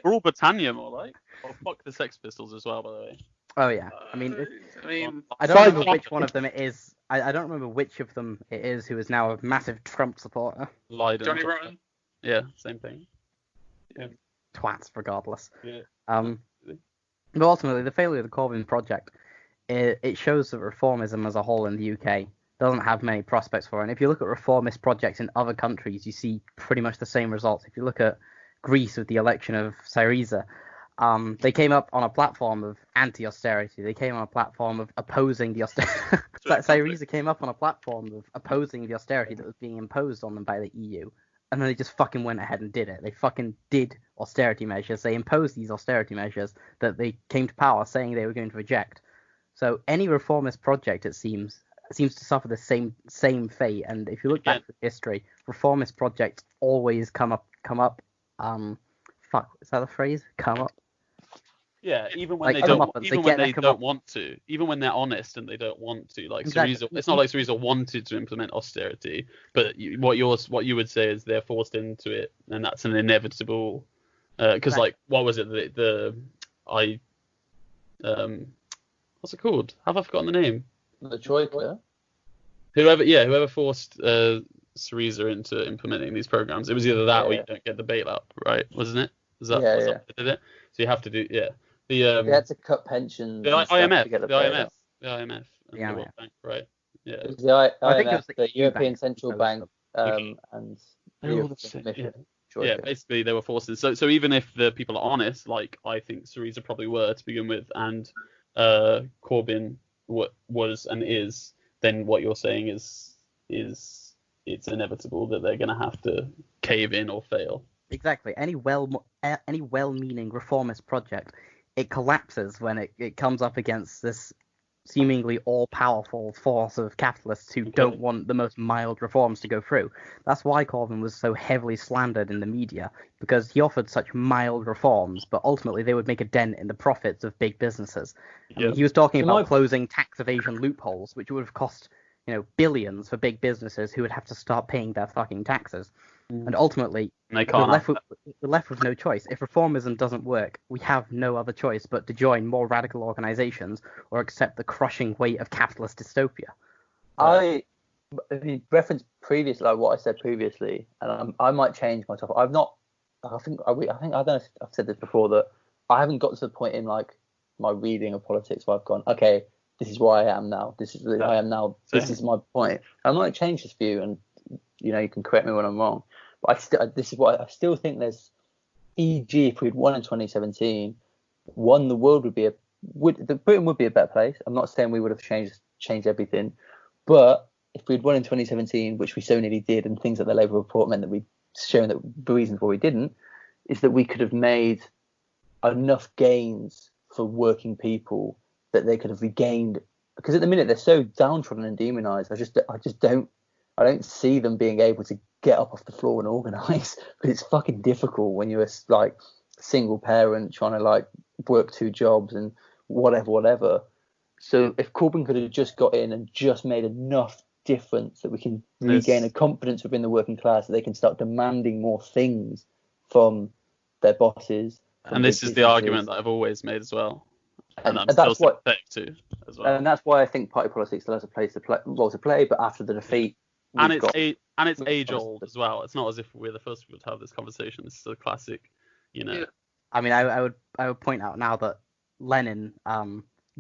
A: Rule Britannia, more like. Oh, fuck the Sex Pistols as well, by the way.
H: Oh yeah, I mean, I don't
A: Sorry,
H: remember which one of them it is. I don't remember which of them it is who is now a massive Trump supporter.
A: Lydon.
F: Johnny Rotten.
A: Yeah, same thing.
F: Yeah.
H: Twats, regardless.
A: Yeah.
H: But ultimately, the failure of the Corbyn project, it shows that reformism as a whole in the UK doesn't have many prospects for it. And if you look at reformist projects in other countries, you see pretty much the same results. If you look at Greece with the election of Syriza, they came up on a platform of anti-austerity. They came on a platform of opposing the austerity. Syriza came up on a platform of opposing the austerity that was being imposed on them by the EU. And then they just fucking went ahead and did it. They fucking did austerity measures. They imposed these austerity measures that they came to power saying they were going to reject. So any reformist project, it seems to suffer the same fate. And if you look back through history, reformist projects always come up. Is that a phrase? Come up.
A: Yeah, even when
H: Like,
A: they don't,
H: comeuppance,
A: even when they don't want to, even when they're honest and they don't want to. Like
H: Exactly.
A: Syriza, it's not like Syriza wanted to implement austerity, but what you would say is they're forced into it, and that's an inevitable. Because like, what was it? What's it called? Have I forgotten the name?
G: The Troika.
A: Whoever forced Syriza into implementing these programs, it was either that or you don't get the bailout, right? Wasn't it? Was that what did it? So you have to do they
G: had to cut pensions.
A: The
G: and stuff
A: IMF,
G: to get
A: the
G: bailout.
A: IMF, and the World Bank, right? Yeah.
G: It was the
H: I think it
G: IMF,
H: was the
G: the
H: EU
G: European
H: bank
G: Central Bank, and the
A: They're all the
G: European
A: same,
G: Commission.
A: Yeah, basically they were forced in. So even if the people are honest, like I think Syriza probably were to begin with, and Corbyn was and is, then what you're saying is it's inevitable that they're going to have to cave in or fail.
H: Exactly. Any well-meaning reformist project, it collapses when it comes up against this seemingly all-powerful force of capitalists who don't want the most mild reforms to go through. That's why Corbyn was so heavily slandered in the media, because he offered such mild reforms, but ultimately they would make a dent in the profits of big businesses. I mean, he was talking about closing tax evasion loopholes, which would have cost billions for big businesses who would have to start paying their fucking taxes. And ultimately, we're left with no choice. If reformism doesn't work, we have no other choice but to join more radical organisations or accept the crushing weight of capitalist dystopia.
G: I mean, reference previously, like what I said previously, and I might change my topic. I've not. I think I don't know if I've said this before, that I haven't got to the point in like my reading of politics where I've gone, okay, this is where I am now. This is I am now. This is my point. I might change this view, and you can correct me when I'm wrong. But I still think there's, e.g., if we'd won in 2017, the world Britain would be a better place. I'm not saying we would have changed everything, but if we'd won in 2017, which we so nearly did, and things like the Labour report meant that we'd shown that the reasons why we didn't, is that we could have made enough gains for working people that they could have regained. Because at the minute they're so downtrodden and demonised. I don't see them being able to get up off the floor and organise, because it's fucking difficult when you're like single parent trying to like work 2 jobs and whatever. So if Corbyn could have just got in and just made enough difference that we can regain a confidence within the working class, that they can start demanding more things from their bosses.
A: And this is the argument that I've always made as well. And I'm
G: that's
A: still too as well.
G: And that's why I think party politics still has a role to play, but after the defeat.
A: And it's age old as well. It's not as if we're the first people to have this conversation. This is a classic, Yeah.
H: I mean, I would point out now that Lenin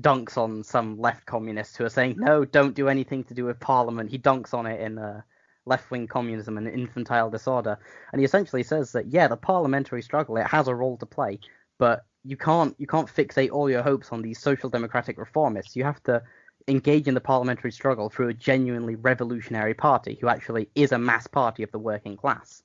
H: dunks on some left communists who are saying, no, don't do anything to do with Parliament. He dunks on it in left-wing communism and infantile disorder. And he essentially says that, the parliamentary struggle, it has a role to play, but you can't fixate all your hopes on these social democratic reformists. You have to engage in the parliamentary struggle through a genuinely revolutionary party who actually is a mass party of the working class.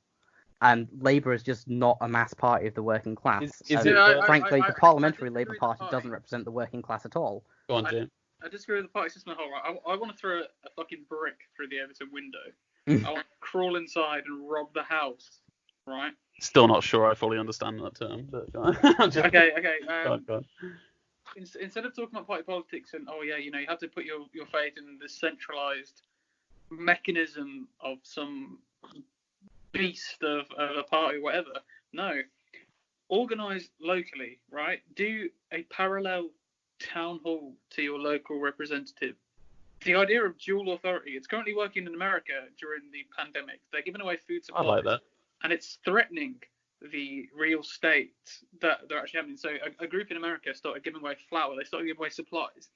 H: And Labour is just not a mass party of the working class. Frankly, the parliamentary Labour Party doesn't represent the working class at all.
A: Go on, Jim.
F: I disagree with the party system as a whole. Right? I want to throw a fucking brick through the Everton window. I want to crawl inside and rob the house, right?
A: Still not sure I fully understand that term, but
F: Okay.
A: go on.
F: Instead of talking about party politics and you have to put your faith in the centralised mechanism of some beast of a party or whatever. No, organise locally, right? Do a parallel town hall to your local representative. The idea of dual authority, it's currently working in America during the pandemic. They're giving away food supplies.
A: I like that.
F: And it's threatening the real state that they're actually having. So a group in America started giving away flour. They started giving away supplies.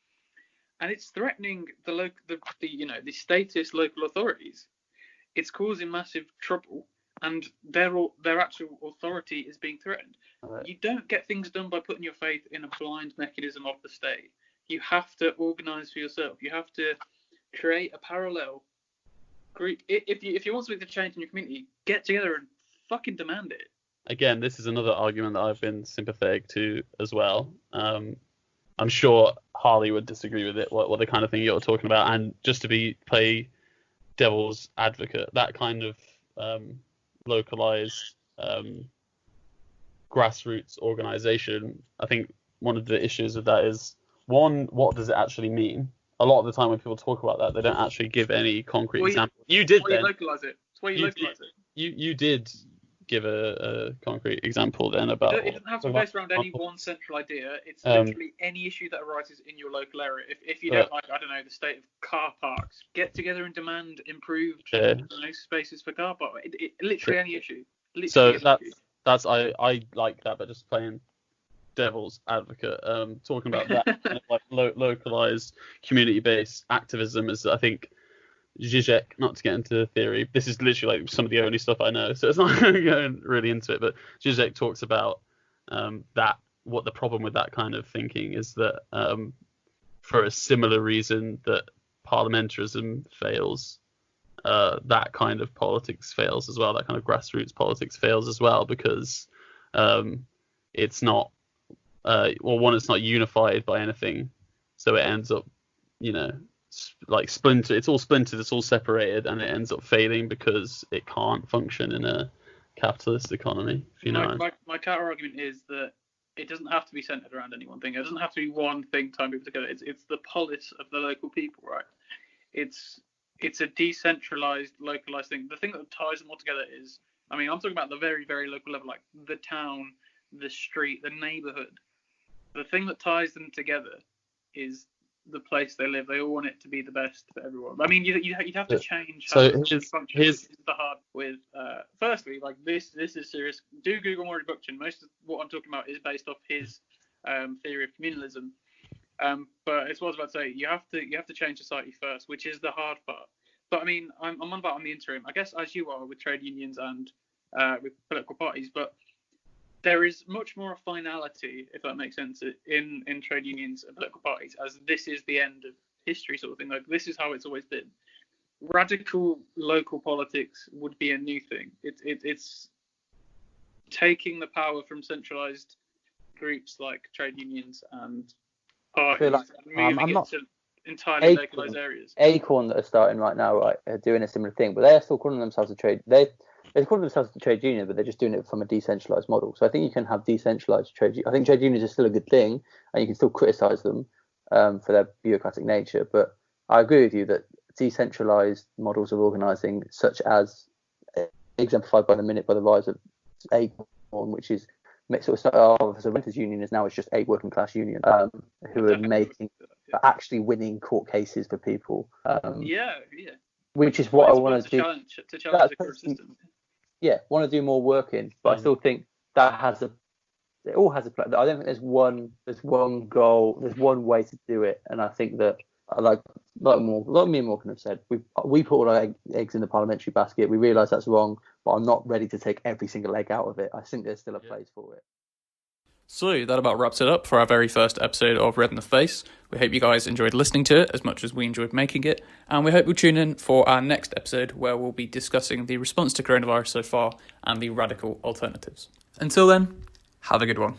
F: And it's threatening the statist local authorities. It's causing massive trouble. And their actual authority is being threatened.
A: Right.
F: You don't get things done by putting your faith in a blind mechanism of the state. You have to organise for yourself. You have to create a parallel group. If you want something to change in your community, get together and fucking demand it.
A: Again, this is another argument that I've been sympathetic to as well. I'm sure Harley would disagree with it, what the kind of thing you're talking about. And just to play devil's advocate, that kind of localized grassroots organization, I think one of the issues with that is, one, what does it actually mean? A lot of the time when people talk about that, they don't actually give any concrete example. You did then.
F: You localize it. It's why you localize it.
A: You did give a concrete example then about...
F: It doesn't have to be based around any one central idea. It's literally any issue that arises in your local area. If you don't like, I don't know, the state of car parks, get together and demand improved spaces for car parks. Literally any issue.
A: That's I like that, but just playing devil's advocate, talking about that kind of like localized community-based activism is, I think, Zizek, not to get into theory, this is literally like some of the only stuff I know, so it's not going really into it, but Zizek talks about that what the problem with that kind of thinking is that for a similar reason that parliamentarism fails, that kind of politics fails as well, that kind of grassroots politics fails as well, because it's not it's not unified by anything, so it ends up like splinter. It's all splintered, it's all separated, and it ends up failing because it can't function in a capitalist economy.
F: My counter argument is that it doesn't have to be centered around any one thing. It doesn't have to be one thing tying people together. It's the polis of the local people, right? It's a decentralized, localized thing. The thing that ties them all together is, I'm talking about the very, very local level, like the town, the street, the neighborhood. The thing that ties them together is the place they live. They all want it to be the best for everyone. You'd have to change how it functions. Here's the hard with. Firstly, like this is serious. Do Google Maury Buckton. Most of what I'm talking about is based off his theory of communalism. But it's what I was about to say. You have to change society first, which is the hard part. But I'm on about on the interim, I guess, as you are with trade unions and with political parties. But there is much more finality, if that makes sense, in trade unions and political parties, as this is the end of history sort of thing. Like, this is how it's always been. Radical local politics would be a new thing. It's taking the power from centralized groups like trade unions and parties and moving it to entirely localized areas.
G: Acorn that are starting right now, right, are doing a similar thing, but they're still calling themselves a trade. They call themselves a trade union, but they're just doing it from a decentralized model. So I think you can have decentralized trade. I think trade unions are still a good thing, and you can still criticize them for their bureaucratic nature. But I agree with you that decentralized models of organizing, such as exemplified by the rise of Acorn, which is sort of started off as a renters union, is now it's just a working class union who are actually winning court cases for people. Which is what I want to do.
F: To challenge the current system.
G: Yeah, want to do more work in, but I still think that it all has a plan. I don't think there's one goal, there's one way to do it, and I think that like me and Morgan have said, we put all our eggs in the parliamentary basket. We realise that's wrong, but I'm not ready to take every single egg out of it. I think there's still a place for it.
L: So that about wraps it up for our very first episode of Red in the Face. We hope you guys enjoyed listening to it as much as we enjoyed making it, and we hope you'll tune in for our next episode where we'll be discussing the response to coronavirus so far and the radical alternatives. Until then, have a good one.